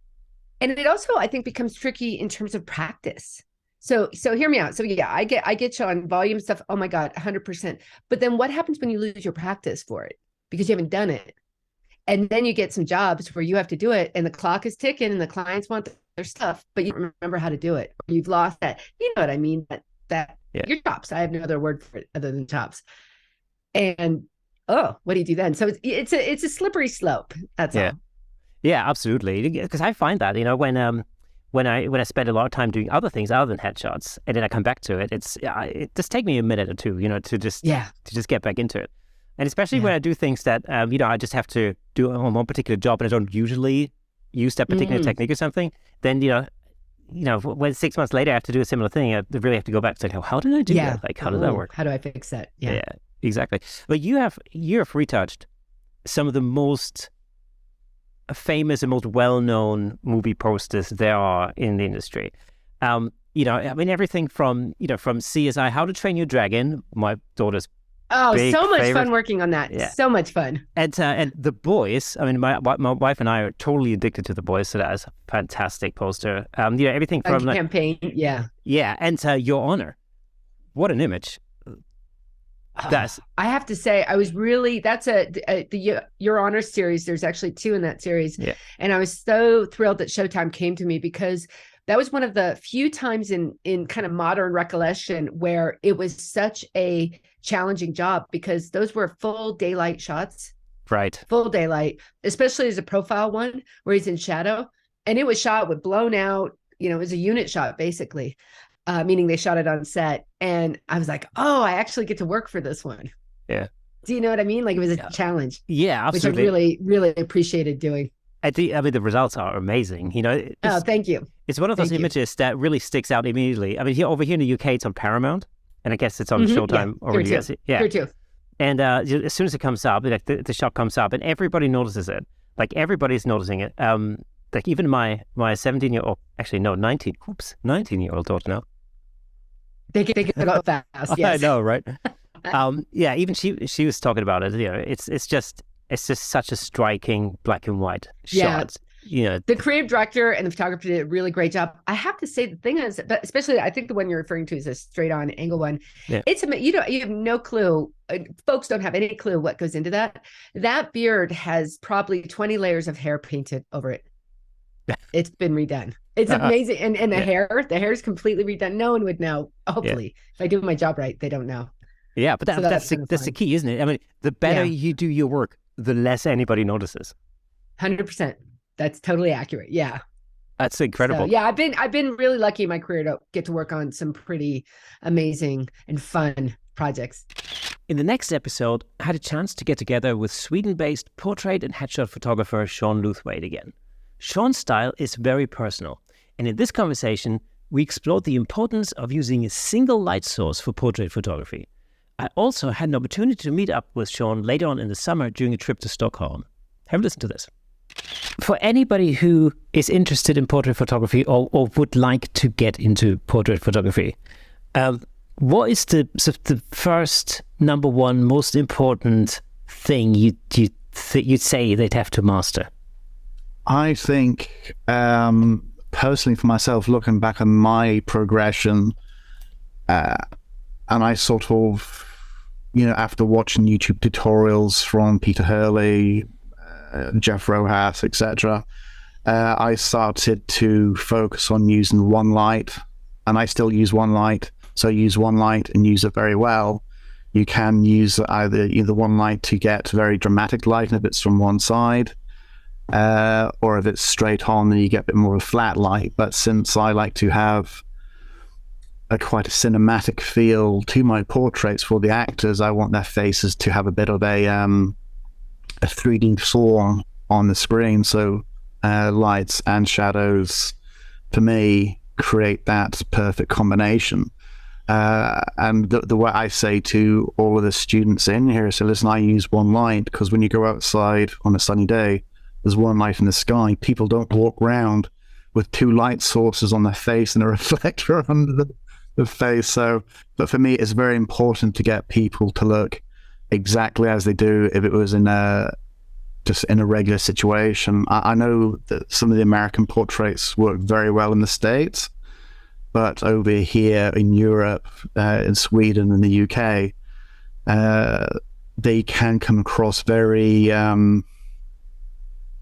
And it also, I think, becomes tricky in terms of practice. So hear me out. So yeah, I get you on volume stuff. Oh my God, 100%. But then what happens when you lose your practice for it because you haven't done it? And then you get some jobs where you have to do it and the clock is ticking and the clients want their stuff, but you don't remember how to do it. You've lost that. You know what I mean? That your chops. I have no other word for it other than chops. And what do you do then? So it's a slippery slope. That's all. Yeah, absolutely. Because I find that, when I spend a lot of time doing other things other than headshots, and then I come back to it, it just takes me a minute or two, to just get back into it. And especially when I do things that I just have to do on one particular job and I don't usually use that particular technique or something, then when 6 months later I have to do a similar thing, I really have to go back to how did I do that? Like how did that work? How do I fix that? Yeah, exactly. But you have retouched some of the most famous and most well-known movie posters there are in the industry. Everything from CSI, How to Train Your Dragon, my daughter's so much favorite. Fun working on that. So much fun. And The Boys. I mean, my wife and I are totally addicted to The Boys, so that is a fantastic poster. Everything from campaign. Yeah. And Your Honor. What an image. I have to say, I was really, that's the Your Honor series. There's actually 2 in that series. Yeah. And I was so thrilled that Showtime came to me because that was one of the few times in kind of modern recollection where it was such a challenging job because those were full daylight shots. Right. Full daylight, especially as a profile one where he's in shadow. And it was shot with blown out, it was a unit shot basically, meaning they shot it on set. And I was like, I actually get to work for this one. Yeah. Do you know what I mean? Like it was a challenge. Yeah, absolutely. Which I really, really appreciated doing. The results are amazing. Thank you. It's one of those images that really sticks out immediately. I mean, over here in the UK, it's on Paramount, and I guess it's on Showtime over the US. Here too. And as soon as it comes up, the shot comes up, and everybody notices it. Like everybody's noticing it. Like even my 17-year-old, actually no, 19-year-old daughter now. They get up fast. Yes. I know, right? Even she was talking about it. It's just such a striking black and white shot. The creative director and the photographer did a really great job. I have to say, the thing is, but especially I think the one you're referring to is a straight on angle one. Yeah. You have no clue. Folks don't have any clue what goes into that. That beard has probably 20 layers of hair painted over it. It's been redone. It's amazing. And the hair is completely redone. No one would know. Hopefully, if I do my job right, they don't know. Yeah, but that's the key, isn't it? I mean, the better you do your work, the less anybody notices. 100%. That's totally accurate. Yeah. That's incredible. So, I've been really lucky in my career to get to work on some pretty amazing and fun projects. In the next episode, I had a chance to get together with Sweden-based portrait and headshot photographer Sean Luthwaite again. Sean's style is very personal, and in this conversation, we explored the importance of using a single light source for portrait photography. I also had an opportunity to meet up with Sean later on in the summer during a trip to Stockholm. Have a listen to this. For anybody who is interested in portrait photography or would like to get into portrait photography, what is the first number one most important thing you'd say they'd have to master? I think personally for myself, looking back on my progression, and I sort of, after watching YouTube tutorials from Peter Hurley, Jeff Rojas, etc., I started to focus on using one light, and I still use one light. So use one light and use it very well. You can use either one light to get very dramatic light if it's from one side, or if it's straight on, then you get a bit more of a flat light. But since I like to have quite a cinematic feel to my portraits for the actors, I want their faces to have a bit of a 3D form on the screen. So lights and shadows, for me, create that perfect combination. And the way I say to all of the students in here, so listen, I use one light because when you go outside on a sunny day, there's one light in the sky. People don't walk around with 2 light sources on their face and a reflector under the face. So, but for me, it's very important to get people to look exactly as they do if it was just in a regular situation. I know that some of the American portraits work very well in the States, but over here in Europe, in Sweden and the UK, they can come across very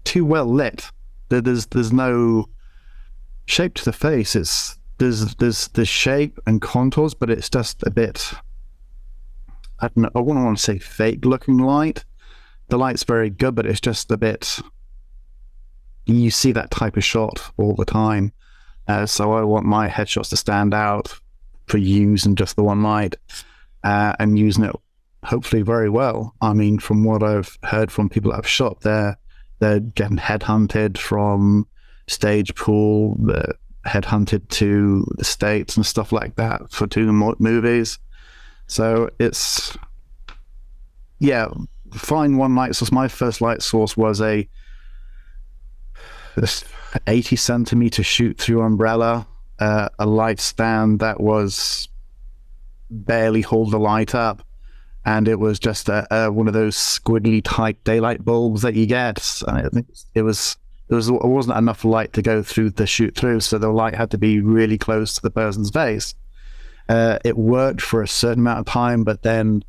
too well lit. There's no shape to the face. There's the shape and contours, but it's just a bit, I don't know, I wouldn't want to say fake looking light. The light's very good, but it's just a bit, you see that type of shot all the time. So I want my headshots to stand out for using just the one light, and using it hopefully very well. I mean, from what I've heard from people that have shot there, they're getting headhunted from stage pool, headhunted to the States and stuff like that for doing movies. So it's, yeah, find one light source. My first light source was this 80 centimeter shoot through umbrella, a light stand that was barely hold the light up, and it was just one of those squiggly type daylight bulbs that you get. And I think it wasn't enough light to go through the shoot through, so the light had to be really close to the person's face. It worked for a certain amount of time, but then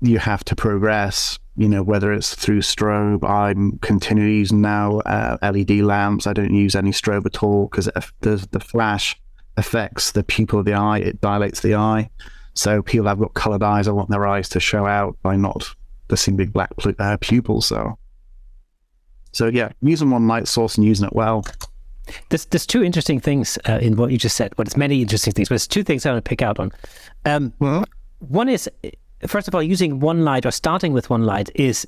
you have to progress, whether it's through strobe. I'm continuing using now LED lamps. I don't use any strobe at all because the flash affects the pupil of the eye. It dilates the eye. So people that have got colored eyes, I want their eyes to show out by not the same big black pupils. So yeah, using one light source and using it well. There's two interesting things in what you just said. Well, there's many interesting things, but there's two things I want to pick out on. One is, first of all, using one light or starting with one light is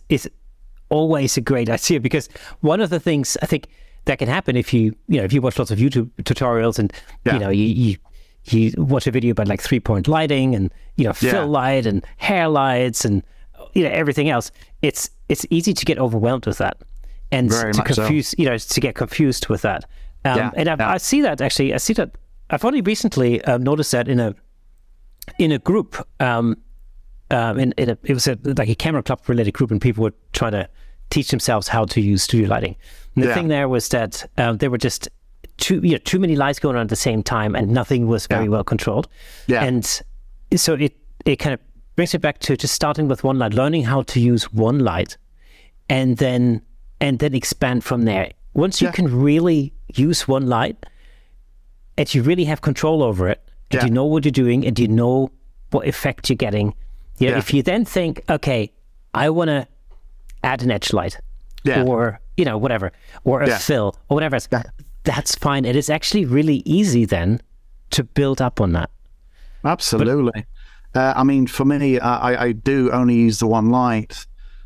always a great idea, because one of the things I think that can happen if you watch lots of YouTube tutorials and you watch a video about like 3-point lighting and fill light and hair lights and everything else, it's easy to get overwhelmed with that and to confuse to get confused with that. I see that actually. I've only recently noticed that in a group. It was like a camera club related group, and people were trying to teach themselves how to use studio lighting. And the thing there was that there were just too many lights going on at the same time, and nothing was very well controlled. And so it kind of brings it back to just starting with one light, learning how to use one light, and then expand from there. Once you can really use one light, and you really have control over it, and you know what you're doing, and you know what effect you're getting. If you then think, okay, I want to add an edge light, or whatever, or a fill, or whatever else, that's fine. It is actually really easy then to build up on that. Absolutely. I mean, for me, I do only use the one light.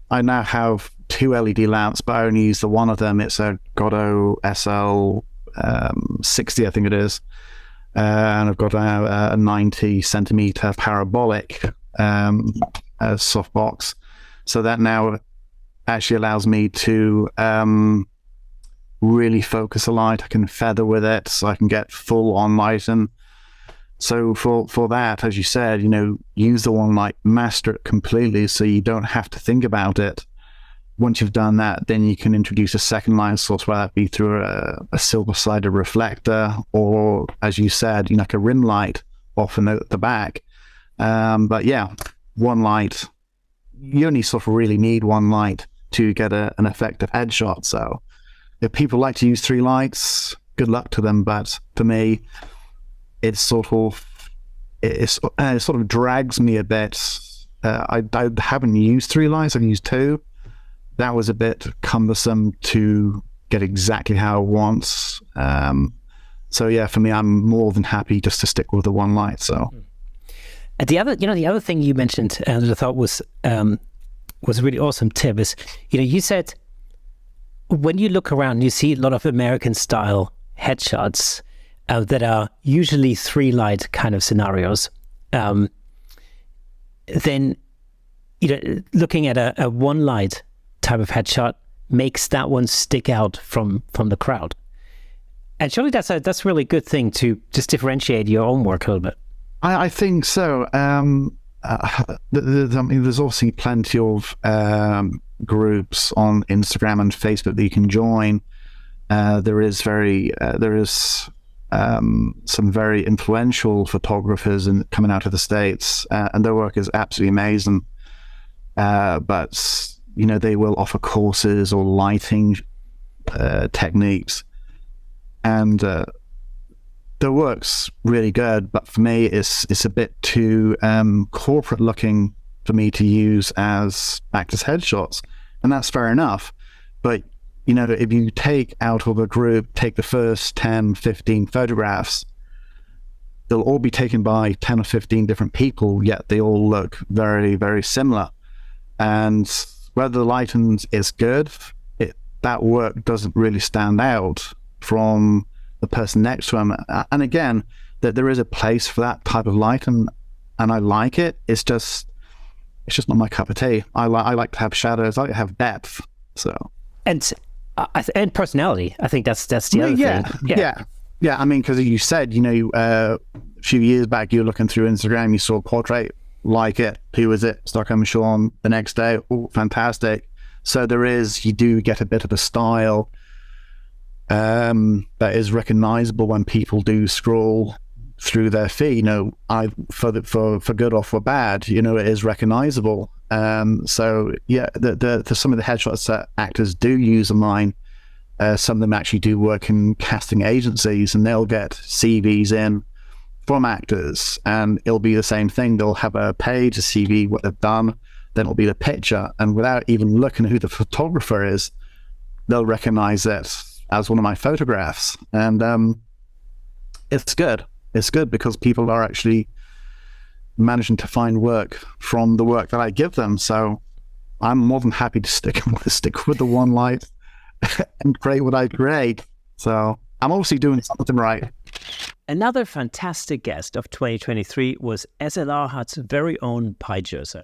I now have 2 LED lamps, but I only use the one of them. It's a Godot SL 60, I think it is. And I've got a 90 centimeter parabolic softbox. So that now actually allows me to really focus a light. I can feather with it, so I can get full on lighting. So for that, as you said, use the one light, master it completely, so you don't have to think about it. Once you've done that, then you can introduce a second light source, whether that be through a silver-sided reflector, or, as you said, like a rim light often at the back. But yeah, one light. You only sort of really need one light to get an effective headshot. So if people like to use 3 lights, good luck to them. But for me, it sort of drags me a bit. I haven't used 3 lights. I've used 2. That was a bit cumbersome to get exactly how I want. So yeah, for me, I'm more than happy just to stick with the one light. So. The other thing you mentioned, that I thought was a really awesome tip is, you said when you look around, you see a lot of American style headshots that are usually 3 light kind of scenarios. Then, looking at a one light type of headshot makes that one stick out from the crowd. And surely that's a really good thing to just differentiate your own work a little bit. I think so. There's obviously plenty of groups on Instagram and Facebook that you can join. There is some very influential photographers coming out of the States, and their work is absolutely amazing. But they will offer courses or lighting techniques, and their work's really good. But for me, it's a bit too corporate looking for me to use as actors' headshots, and that's fair enough. But if you take out of a group, take the first 10, 15 photographs, they'll all be taken by 10 or 15 different people, yet they all look very, very similar. And whether the lighting is good, that work doesn't really stand out from the person next to him. And again, that there is a place for that type of light, and I like it. It's just not my cup of tea. I like to have shadows. I like to have depth. So and personality. I think that's the other thing. Yeah. I mean, because you said, a few years back, you were looking through Instagram, you saw a portrait, like it. Who was it? Stockholm Sean. The next day, oh, fantastic. So you do get a bit of a style that is recognizable when people do scroll through their feed. For good or for bad, it is recognizable. So yeah, the some of the headshots that actors do use online, some of them actually do work in casting agencies, and they'll get CVs in from actors, and it'll be the same thing. They'll have a page, a CV, what they've done, then it'll be the picture, and without even looking at who the photographer is, they'll recognize it as one of my photographs. And it's good. It's good because people are actually managing to find work from the work that I give them. So I'm more than happy to stick with the one light and create what I create. So I'm obviously doing something right. Another fantastic guest of 2023 was SLR Hut's very own Pi Jerser.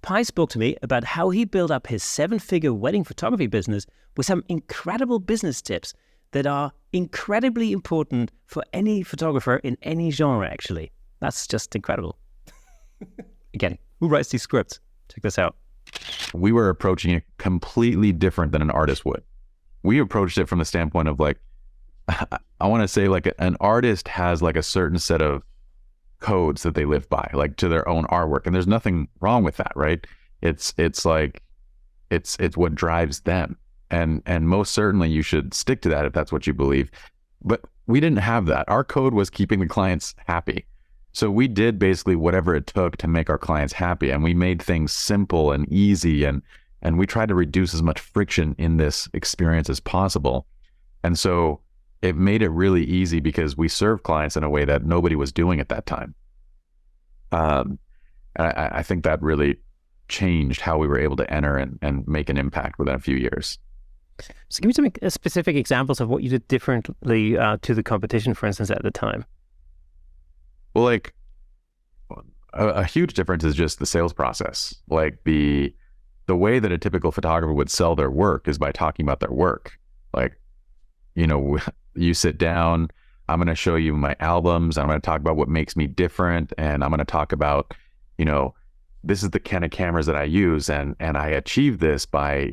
Pi spoke to me about how he built up his 7-figure wedding photography business with some incredible business tips that are incredibly important for any photographer in any genre, actually. That's just incredible. Again, who writes these scripts? Check this out. We were approaching it completely different than an artist would. We approached it from the standpoint of I want to say an artist has a certain set of codes that they live by, to their own artwork, and there's nothing wrong with that, right? It's what drives them, and most certainly you should stick to that if that's what you believe. But we didn't have that. Our code was keeping the clients happy, so we did basically whatever it took to make our clients happy, and we made things simple and easy, and we tried to reduce as much friction in this experience as possible. And so it made it really easy because we served clients in a way that nobody was doing at that time. I think that really changed how we were able to enter and make an impact within a few years. So give me some specific examples of what you did differently to the competition, for instance, at the time. Well, a huge difference is just the sales process. The way that a typical photographer would sell their work is by talking about their work. You sit down, I'm going to show you my albums, I'm going to talk about what makes me different, and I'm going to talk about, this is the kind of cameras that I use, and I achieve this by,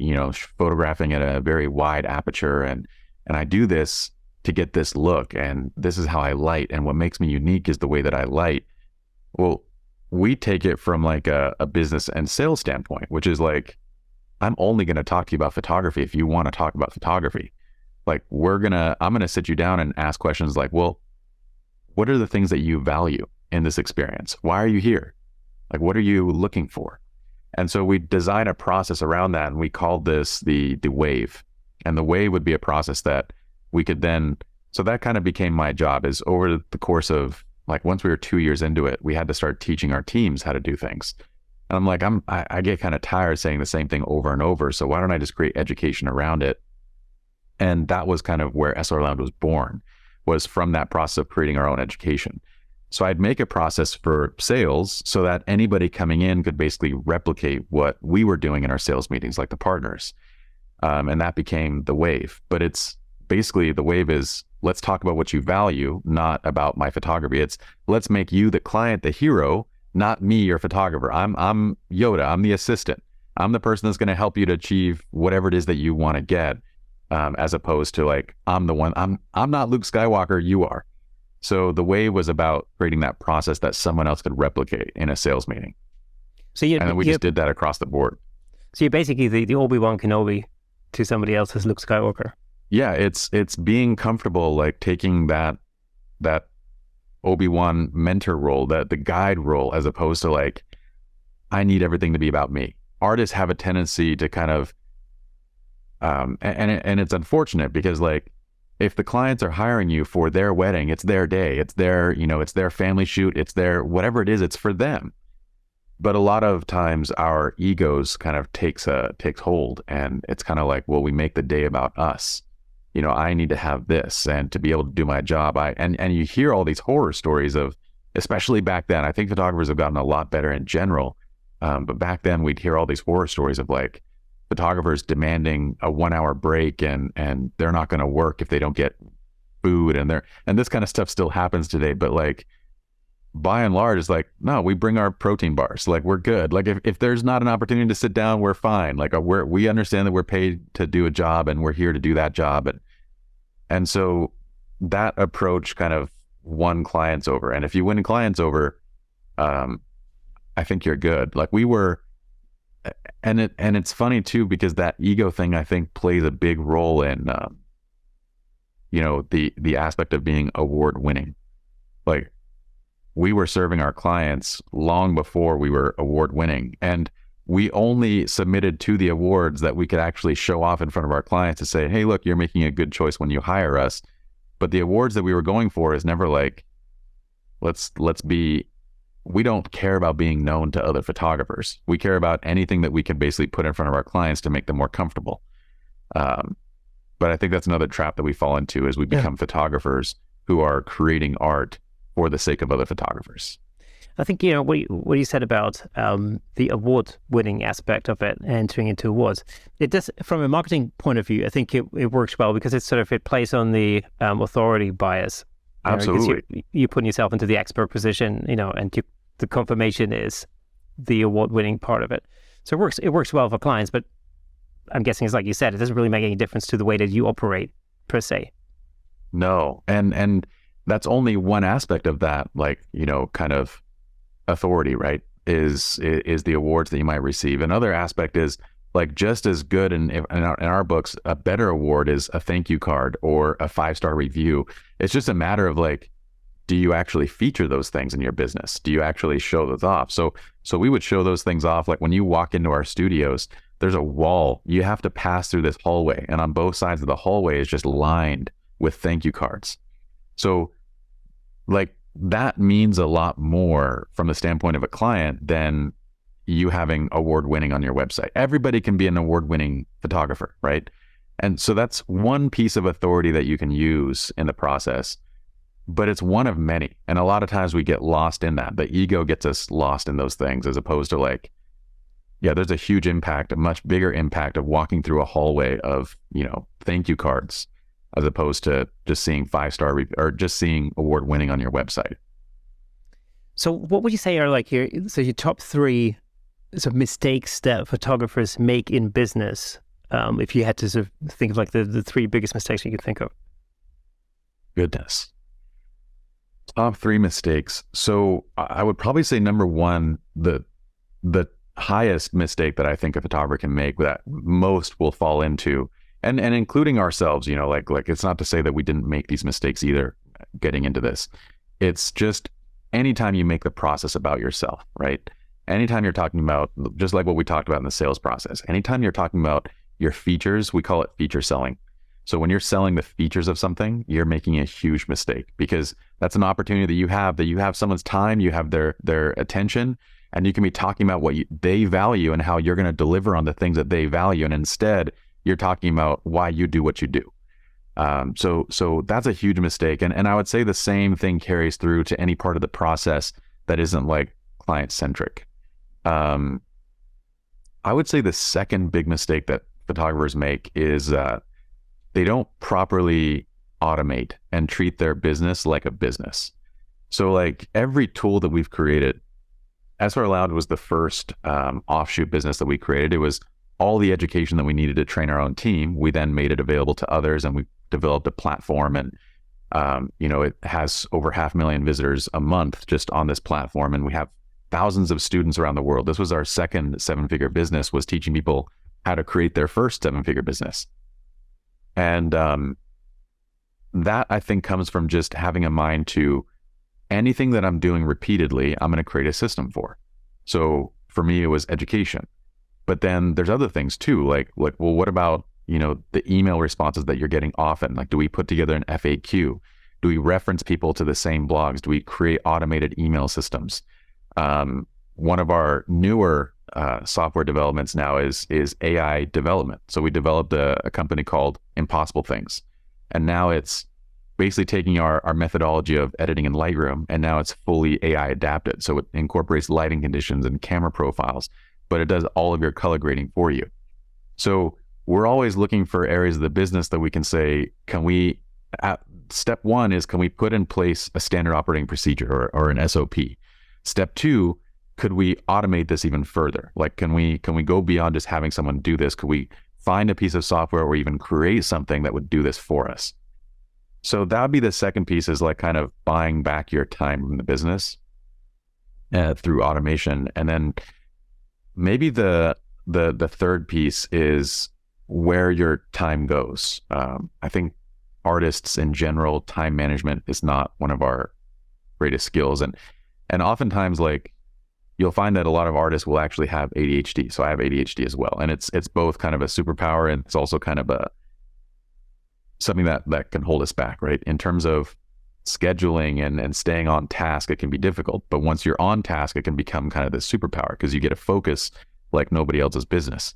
photographing at a very wide aperture, and I do this to get this look, and this is how I light, and what makes me unique is the way that I light. Well, we take it from a business and sales standpoint, which is I'm only going to talk to you about photography if you want to talk about photography. I'm going to sit you down and ask questions well, what are the things that you value in this experience? Why are you here? What are you looking for? And so we design a process around that, and we called this the wave. And the wave would be a process that we could then, so that kind of became my job, is over the course of once we were 2 years into it, we had to start teaching our teams how to do things. And I get kind of tired saying the same thing over and over. So why don't I just create education around it? And that was kind of where SR Lounge was born, was from that process of creating our own education. So I'd make a process for sales so that anybody coming in could basically replicate what we were doing in our sales meetings, like the partners. And that became the wave. But it's basically, the wave is, let's talk about what you value, not about my photography. It's, let's make you, the client, the hero, not me, your photographer. I'm Yoda. I'm the assistant. I'm the person that's going to help you to achieve whatever it is that you want to get. As opposed to I'm the one, I'm not Luke Skywalker, you are. So the wave was about creating that process that someone else could replicate in a sales meeting. So and then we just did that across the board. So you're basically the Obi-Wan Kenobi to somebody else's Luke Skywalker. Yeah, it's being comfortable, like taking that Obi-Wan mentor role, the guide role, as opposed to like, I need everything to be about me. Artists have a tendency to kind of, and it's unfortunate because like, if the clients are hiring you for their wedding, it's their day, it's their, it's their family shoot, it's their, whatever it is, it's for them. But a lot of times our egos kind of takes hold, and it's kind of like, well, we make the day about us. I need to have this, and to be able to do my job. And you hear all these horror stories of, especially back then, I think photographers have gotten a lot better in general. But back then we'd hear all these horror stories of like photographers demanding a 1 hour break, and they're not going to work if they don't get food, and this kind of stuff still happens today. But like, by and large, it's like, no, we bring our protein bars. Like, we're good. Like, if there's not an opportunity to sit down, we're fine. Like, we understand that we're paid to do a job, and we're here to do that job. And so that approach kind of won clients over. And if you win clients over, I think you're good. Like, we were, and it's funny too, because that ego thing, I think, plays a big role in, the aspect of being award winning. Like, we were serving our clients long before we were award winning, and we only submitted to the awards that we could actually show off in front of our clients to say, hey, look, you're making a good choice when you hire us. But the awards that we were going for is never like, we don't care about being known to other photographers. We care about anything that we can basically put in front of our clients to make them more comfortable. But I think that's another trap that we fall into, is we become photographers who are creating art for the sake of other photographers. I think, what you said about the award-winning aspect of it, entering into awards, it does, from a marketing point of view, I think it works well, because it plays on the authority bias. Absolutely. You're putting yourself into the expert position, and the confirmation is the award-winning part of it. So it works well for clients, but I'm guessing it's like you said, it doesn't really make any difference to the way that you operate per se. No, and that's only one aspect of that, like, kind of authority, right? Is the awards that you might receive. Another aspect is, like, just as good, and in our books, a better award is a thank you card or a 5-star review. It's just a matter of like, do you actually feature those things in your business? Do you actually show those off? So we would show those things off. Like, when you walk into our studios, there's a wall. You have to pass through this hallway, and on both sides of the hallway is just lined with thank you cards. So, like, that means a lot more from the standpoint of a client than you having award winning on your website. Everybody can be an award winning photographer, right? And so that's one piece of authority that you can use in the process, but it's one of many. And a lot of times we get lost in that. The ego gets us lost in those things, as opposed to like, yeah, there's a huge impact, a much bigger impact of walking through a hallway of, thank you cards, as opposed to just seeing 5-star or just seeing award winning on your website. So what would you say are like your top 3 sort of mistakes that photographers make in business? If you had to sort of think of like the 3 biggest mistakes you could think of. Goodness. Top 3 mistakes. So I would probably say number 1, the highest mistake that I think a photographer can make, that most will fall into, and including ourselves, like it's not to say that we didn't make these mistakes either getting into this. It's just anytime you make the process about yourself, right? Anytime you're talking about, just like what we talked about in the sales process, anytime you're talking about your features, we call it feature selling. So when you're selling the features of something, you're making a huge mistake, because that's an opportunity that you have someone's time, you have their attention, and you can be talking about what they value and how you're going to deliver on the things that they value. And instead, you're talking about why you do what you do. So that's a huge mistake. And I would say the same thing carries through to any part of the process that isn't like client centric. I would say the second big mistake that photographers make is they don't properly automate and treat their business like a business. So like every tool that we've created, SR Loud was the first offshoot business that we created. It was all the education that we needed to train our own team. We then made it available to others, and we developed a platform, and It has over 500,000 visitors a month just on this platform, and we have thousands of students around the world. This was our second 7-figure business, was teaching people how to create their first 7-figure business. And that, I think, comes from just having a mind to anything that I'm doing repeatedly, I'm going to create a system for. So for me, it was education. But then there's other things too, like, well, what about, the email responses that you're getting often? Like, do we put together an FAQ? Do we reference people to the same blogs? Do we create automated email systems? One of our newer software developments now is AI development. So we developed a company called Impossible Things. And now it's basically taking our methodology of editing in Lightroom, and now it's fully AI adapted. So it incorporates lighting conditions and camera profiles, but it does all of your color grading for you. So we're always looking for areas of the business that we can say, step one is, can we put in place a standard operating procedure or an SOP? Step two, could we automate this even further? Like, can we go beyond just having someone do this? Could we find a piece of software or even create something that would do this for us? So that would be the second piece, is like kind of buying back your time from the business through automation. And then maybe the third piece is where your time goes. I think artists in general, time management is not one of our greatest skills. And oftentimes, like, you'll find that a lot of artists will actually have ADHD. So I have ADHD as well. And it's both kind of a superpower, and it's also kind of something that can hold us back, right? In terms of scheduling and staying on task, it can be difficult. But once you're on task, it can become kind of this superpower, because you get to focus like nobody else's business.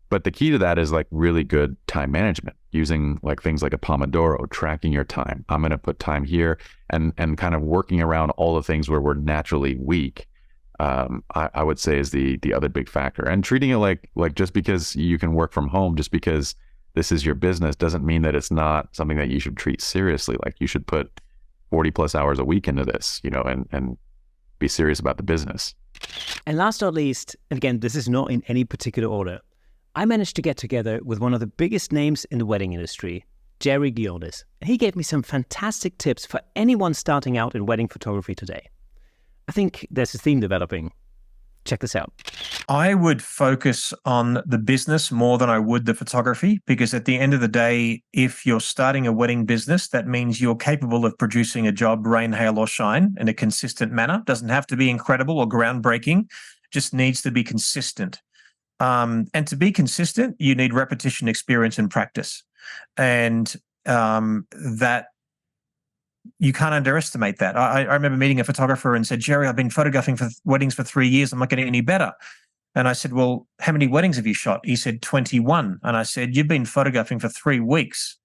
But the key to that is like really good time management, using like things like a Pomodoro, tracking your time. I'm going to put time here, and kind of working around all the things where we're naturally weak. I would say is the other big factor. And treating it like just because you can work from home, just because this is your business, doesn't mean that it's not something that you should treat seriously. Like, you should put 40 plus hours a week into this, and be serious about the business. And last but not least, and again, this is not in any particular order, I managed to get together with one of the biggest names in the wedding industry, Jerry Guiones. He gave me some fantastic tips for anyone starting out in wedding photography today. I think there's a theme developing. Check this out. I would focus on the business more than I would the photography, because at the end of the day, if you're starting a wedding business, that means you're capable of producing a job, rain, hail, or shine, in a consistent manner. Doesn't have to be incredible or groundbreaking, just needs to be consistent. And to be consistent, you need repetition, experience, and practice. And that you can't underestimate that. I remember meeting a photographer and said, Jerry, I've been photographing for weddings for 3 years. I'm not getting any better. And I said, well, how many weddings have you shot? He said, 21. And I said, you've been photographing for 3 weeks.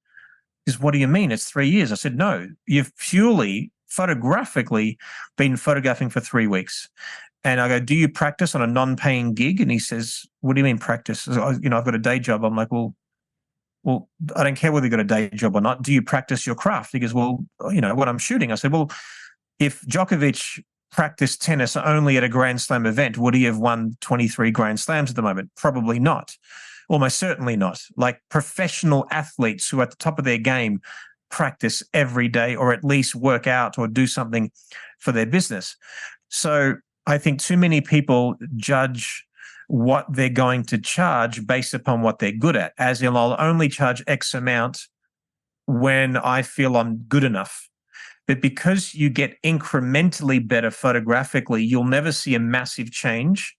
He said, what do you mean? It's 3 years. I said, no, you've purely photographically been photographing for 3 weeks. And I go, do you practice on a non-paying gig? And he says, what do you mean practice? I've got a day job. I'm like, well, I don't care whether you've got a day job or not. Do you practice your craft? He goes, well, what I'm shooting. I said, well, if Djokovic practiced tennis only at a Grand Slam event, would he have won 23 Grand Slams at the moment? Probably not. Almost certainly not. Like, professional athletes who are at the top of their game practice every day, or at least work out or do something for their business. So I think too many people judge what they're going to charge based upon what they're good at, as in, I'll only charge X amount when I feel I'm good enough. But because you get incrementally better photographically, you'll never see a massive change.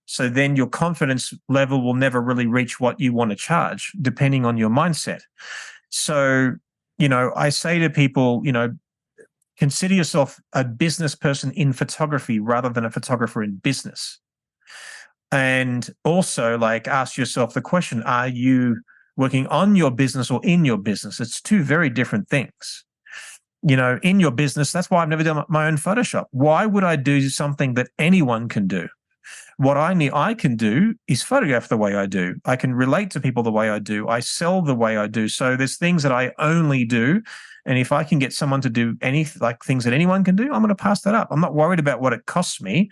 So then your confidence level will never really reach what you want to charge, depending on your mindset. So, I say to people, consider yourself a business person in photography rather than a photographer in business. And also, ask yourself the question, are you working on your business or in your business? It's two very different things. In your business, that's why I've never done my own Photoshop. Why would I do something that anyone can do? What I can do is photograph the way I do. I can relate to people the way I do. I sell the way I do. So there's things that I only do. And if I can get someone to do things that anyone can do, I'm going to pass that up. I'm not worried about what it costs me,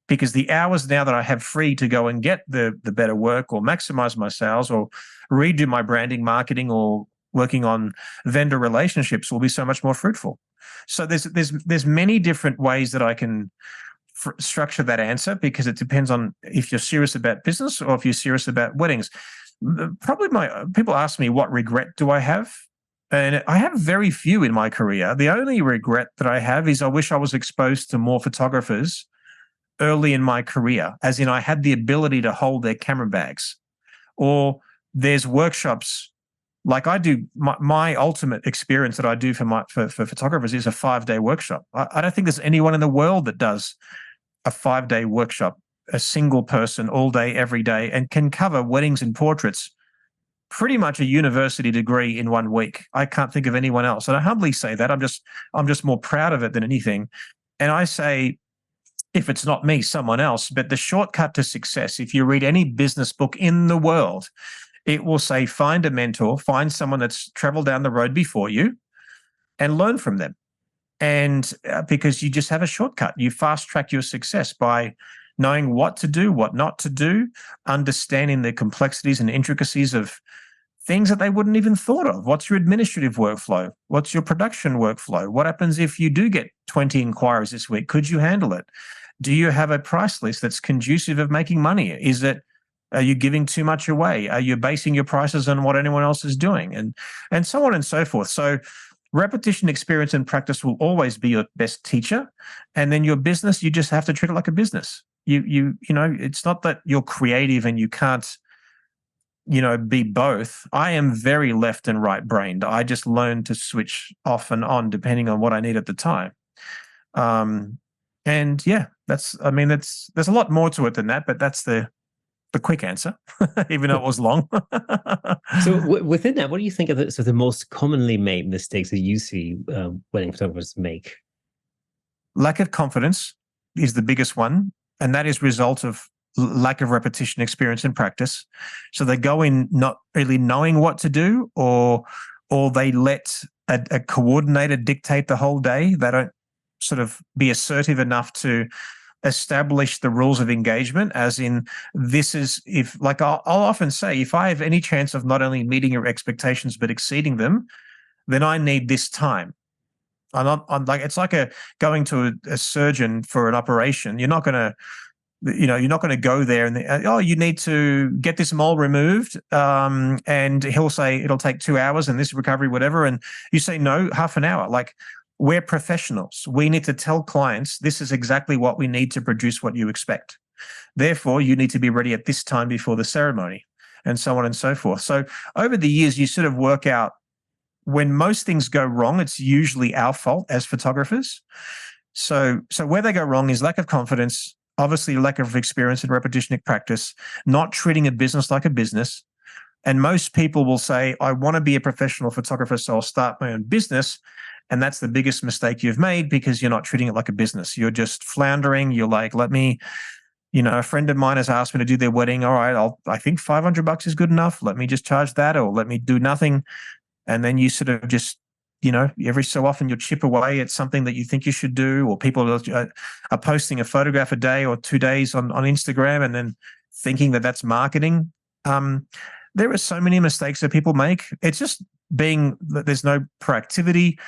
because the hours now that I have free to go and get the better work, or maximize my sales, or redo my branding, marketing, or working on vendor relationships will be so much more fruitful. So there's many different ways that I can structure that answer, because it depends on if you're serious about business or if you're serious about weddings. Probably people ask me, what regret do I have? And I have very few in my career. The only regret that I have is I wish I was exposed to more photographers early in my career, as in I had the ability to hold their camera bags. Or there's workshops like I do. My ultimate experience that I do for photographers is a 5-day workshop. I don't think there's anyone in the world that does a 5-day workshop, a single person all day, every day, and can cover weddings and portraits pretty much a university degree in 1 week. I can't think of anyone else. And I humbly say that. I'm just more proud of it than anything. And I say, if it's not me, someone else. But the shortcut to success, if you read any business book in the world, it will say, find a mentor, find someone that's traveled down the road before you and learn from them. And because you just have a shortcut, you fast track your success by knowing what to do, what not to do, understanding the complexities and intricacies of things that they wouldn't even thought of. What's your administrative workflow? What's your production workflow? What happens if you do get 20 inquiries this week? Could you handle it? Do you have a price list that's conducive of making money? Are you giving too much away? Are you basing your prices on what anyone else is doing? And so on and so forth. So repetition, experience, and practice will always be your best teacher. And then your business, you just have to treat it like a business. You know, it's not that you're creative and you can't, be both. I am very left and right brained. I just learned to switch off and on depending on what I need at the time. And yeah, there's a lot more to it than that, but that's the quick answer, even though it was long. So within that, what do you think are the most commonly made mistakes that you see wedding photographers make? Lack of confidence is the biggest one, and that is a result of lack of repetition, experience, and practice. So they go in not really knowing what to do, or they let a coordinator dictate the whole day. They don't sort of be assertive enough to establish the rules of engagement, as in, this is, if, like I'll often say, if I have any chance of not only meeting your expectations but exceeding them, then I need this time. It's like going to a surgeon for an operation. You're not going to go there and you need to get this mole removed, and he'll say it'll take 2 hours and this recovery, whatever, and you say no, half an hour. Like, we're professionals. We need to tell clients this is exactly what we need to produce what you expect. Therefore, you need to be ready at this time before the ceremony, and so on and so forth. So over the years, you sort of work out, when most things go wrong, it's usually our fault as photographers. So where they go wrong is lack of confidence, obviously lack of experience and repetition and practice, not treating a business like a business. And most people will say, I want to be a professional photographer, so I'll start my own business. And that's the biggest mistake you've made, because you're not treating it like a business. You're just floundering. You're like, a friend of mine has asked me to do their wedding. All right, I think $500 is good enough. Let me just charge that, or let me do nothing. And then you sort of just, every so often you'll chip away at something that you think you should do, or people are posting a photograph a day or 2 days on Instagram and then thinking that that's marketing. There are so many mistakes that people make. It's just there's no proactivity.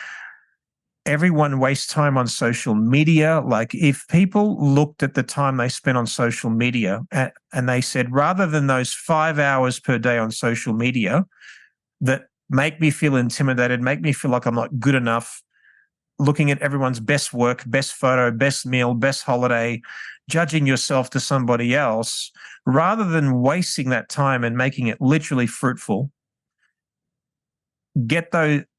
Everyone wastes time on social media. Like, if people looked at the time they spent on social media and they said, rather than those 5 hours per day on social media that make me feel intimidated, make me feel like I'm not good enough, looking at everyone's best work, best photo, best meal, best holiday, judging yourself to somebody else, rather than wasting that time and making it literally fruitful,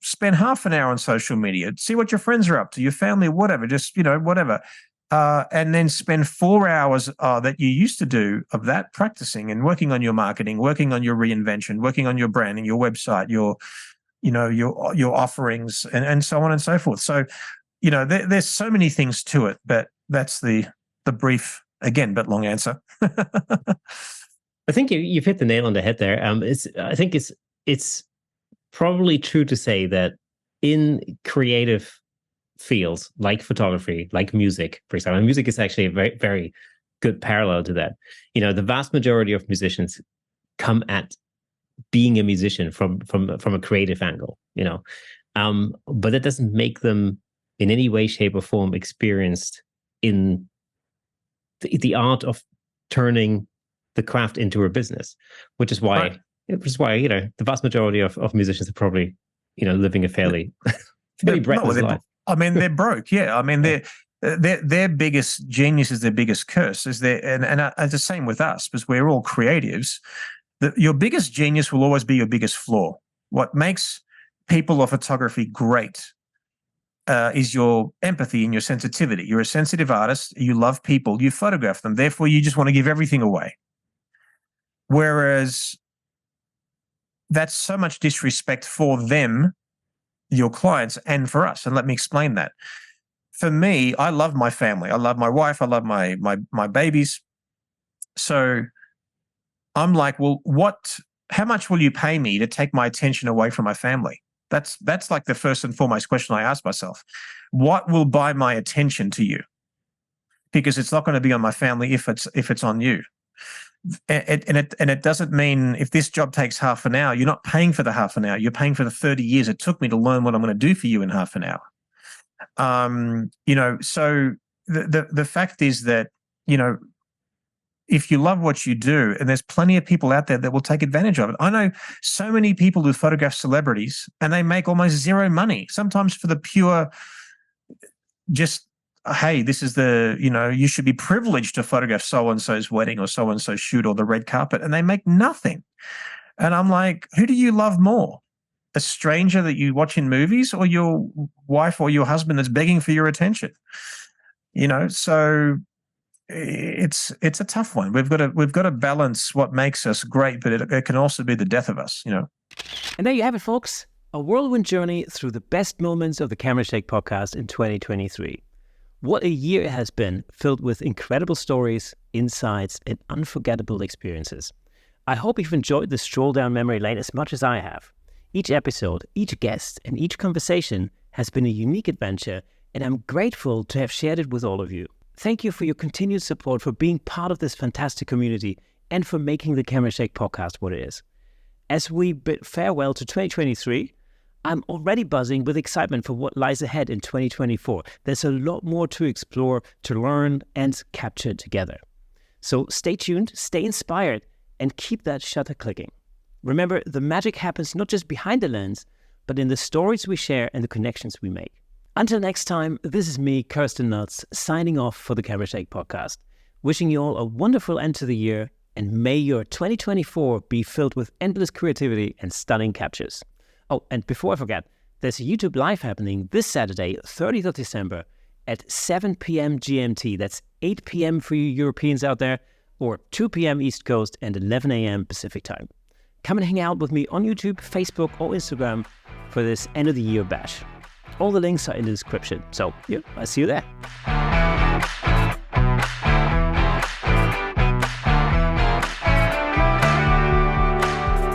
spend half an hour on social media, see what your friends are up to, your family, whatever, just, whatever. And then spend 4 hours that you used to do of that practicing and working on your marketing, working on your reinvention, working on your branding, your website, your offerings, and so on and so forth. So, there's so many things to it, but that's the brief, again, but long answer. I think you've hit the nail on the head there. I think it's probably true to say that in creative fields like photography, like music, for example, and music is actually a very, very good parallel to that. The vast majority of musicians come at being a musician from a creative angle, but that doesn't make them in any way, shape, or form experienced in the art of turning the craft into a business, which is why the vast majority of musicians are probably living a fairly breathless life. I mean, they're broke. Yeah, I mean, their biggest genius is their biggest curse. And it's the same with us, because we're all creatives. Your biggest genius will always be your biggest flaw. What makes people of photography great is your empathy and your sensitivity. You're a sensitive artist. You love people. You photograph them. Therefore, you just want to give everything away. Whereas that's so much disrespect for them, your clients, and for us. And let me explain that. For me, I love my family. I love my wife. I love my babies. So I'm like, well, how much will you pay me to take my attention away from my family? That's like the first and foremost question I ask myself. What will buy my attention to you? Because it's not going to be on my family if it's on you. And it doesn't mean if this job takes half an hour, you're not paying for the half an hour. You're paying for the 30 years it took me to learn what I'm going to do for you in half an hour. So the fact is that, if you love what you do, and there's plenty of people out there that will take advantage of it. I know so many people who photograph celebrities and they make almost zero money, sometimes for the pure, just, hey, this is you should be privileged to photograph so-and-so's wedding or so-and-so's shoot or the red carpet, and they make nothing. And I'm like, who do you love more? A stranger that you watch in movies, or your wife or your husband that's begging for your attention? So it's a tough one. We've got to balance what makes us great, but it can also be the death of us. And there you have it, folks. A whirlwind journey through the best moments of the Camera Shake podcast in 2023. What a year it has been, filled with incredible stories, insights, and unforgettable experiences. I hope you've enjoyed the stroll down memory lane as much as I have. Each episode, each guest, and each conversation has been a unique adventure, and I'm grateful to have shared it with all of you. Thank you for your continued support, for being part of this fantastic community, and for making the Camera Shake podcast what it is. As we bid farewell to 2023, I'm already buzzing with excitement for what lies ahead in 2024. There's a lot more to explore, to learn, and capture together. So stay tuned, stay inspired, and keep that shutter clicking. Remember, the magic happens not just behind the lens, but in the stories we share and the connections we make. Until next time, this is me, Kirsten Nuts, signing off for the Camera Shake podcast. Wishing you all a wonderful end to the year, and may your 2024 be filled with endless creativity and stunning captures. Oh, and before I forget, there's a YouTube Live happening this Saturday, 30th of December, at 7 p.m. GMT. That's 8 p.m. for you Europeans out there, or 2 p.m. East Coast and 11 a.m. Pacific time. Come and hang out with me on YouTube, Facebook, or Instagram for this end of the year bash. All the links are in the description. So, I'll see you there.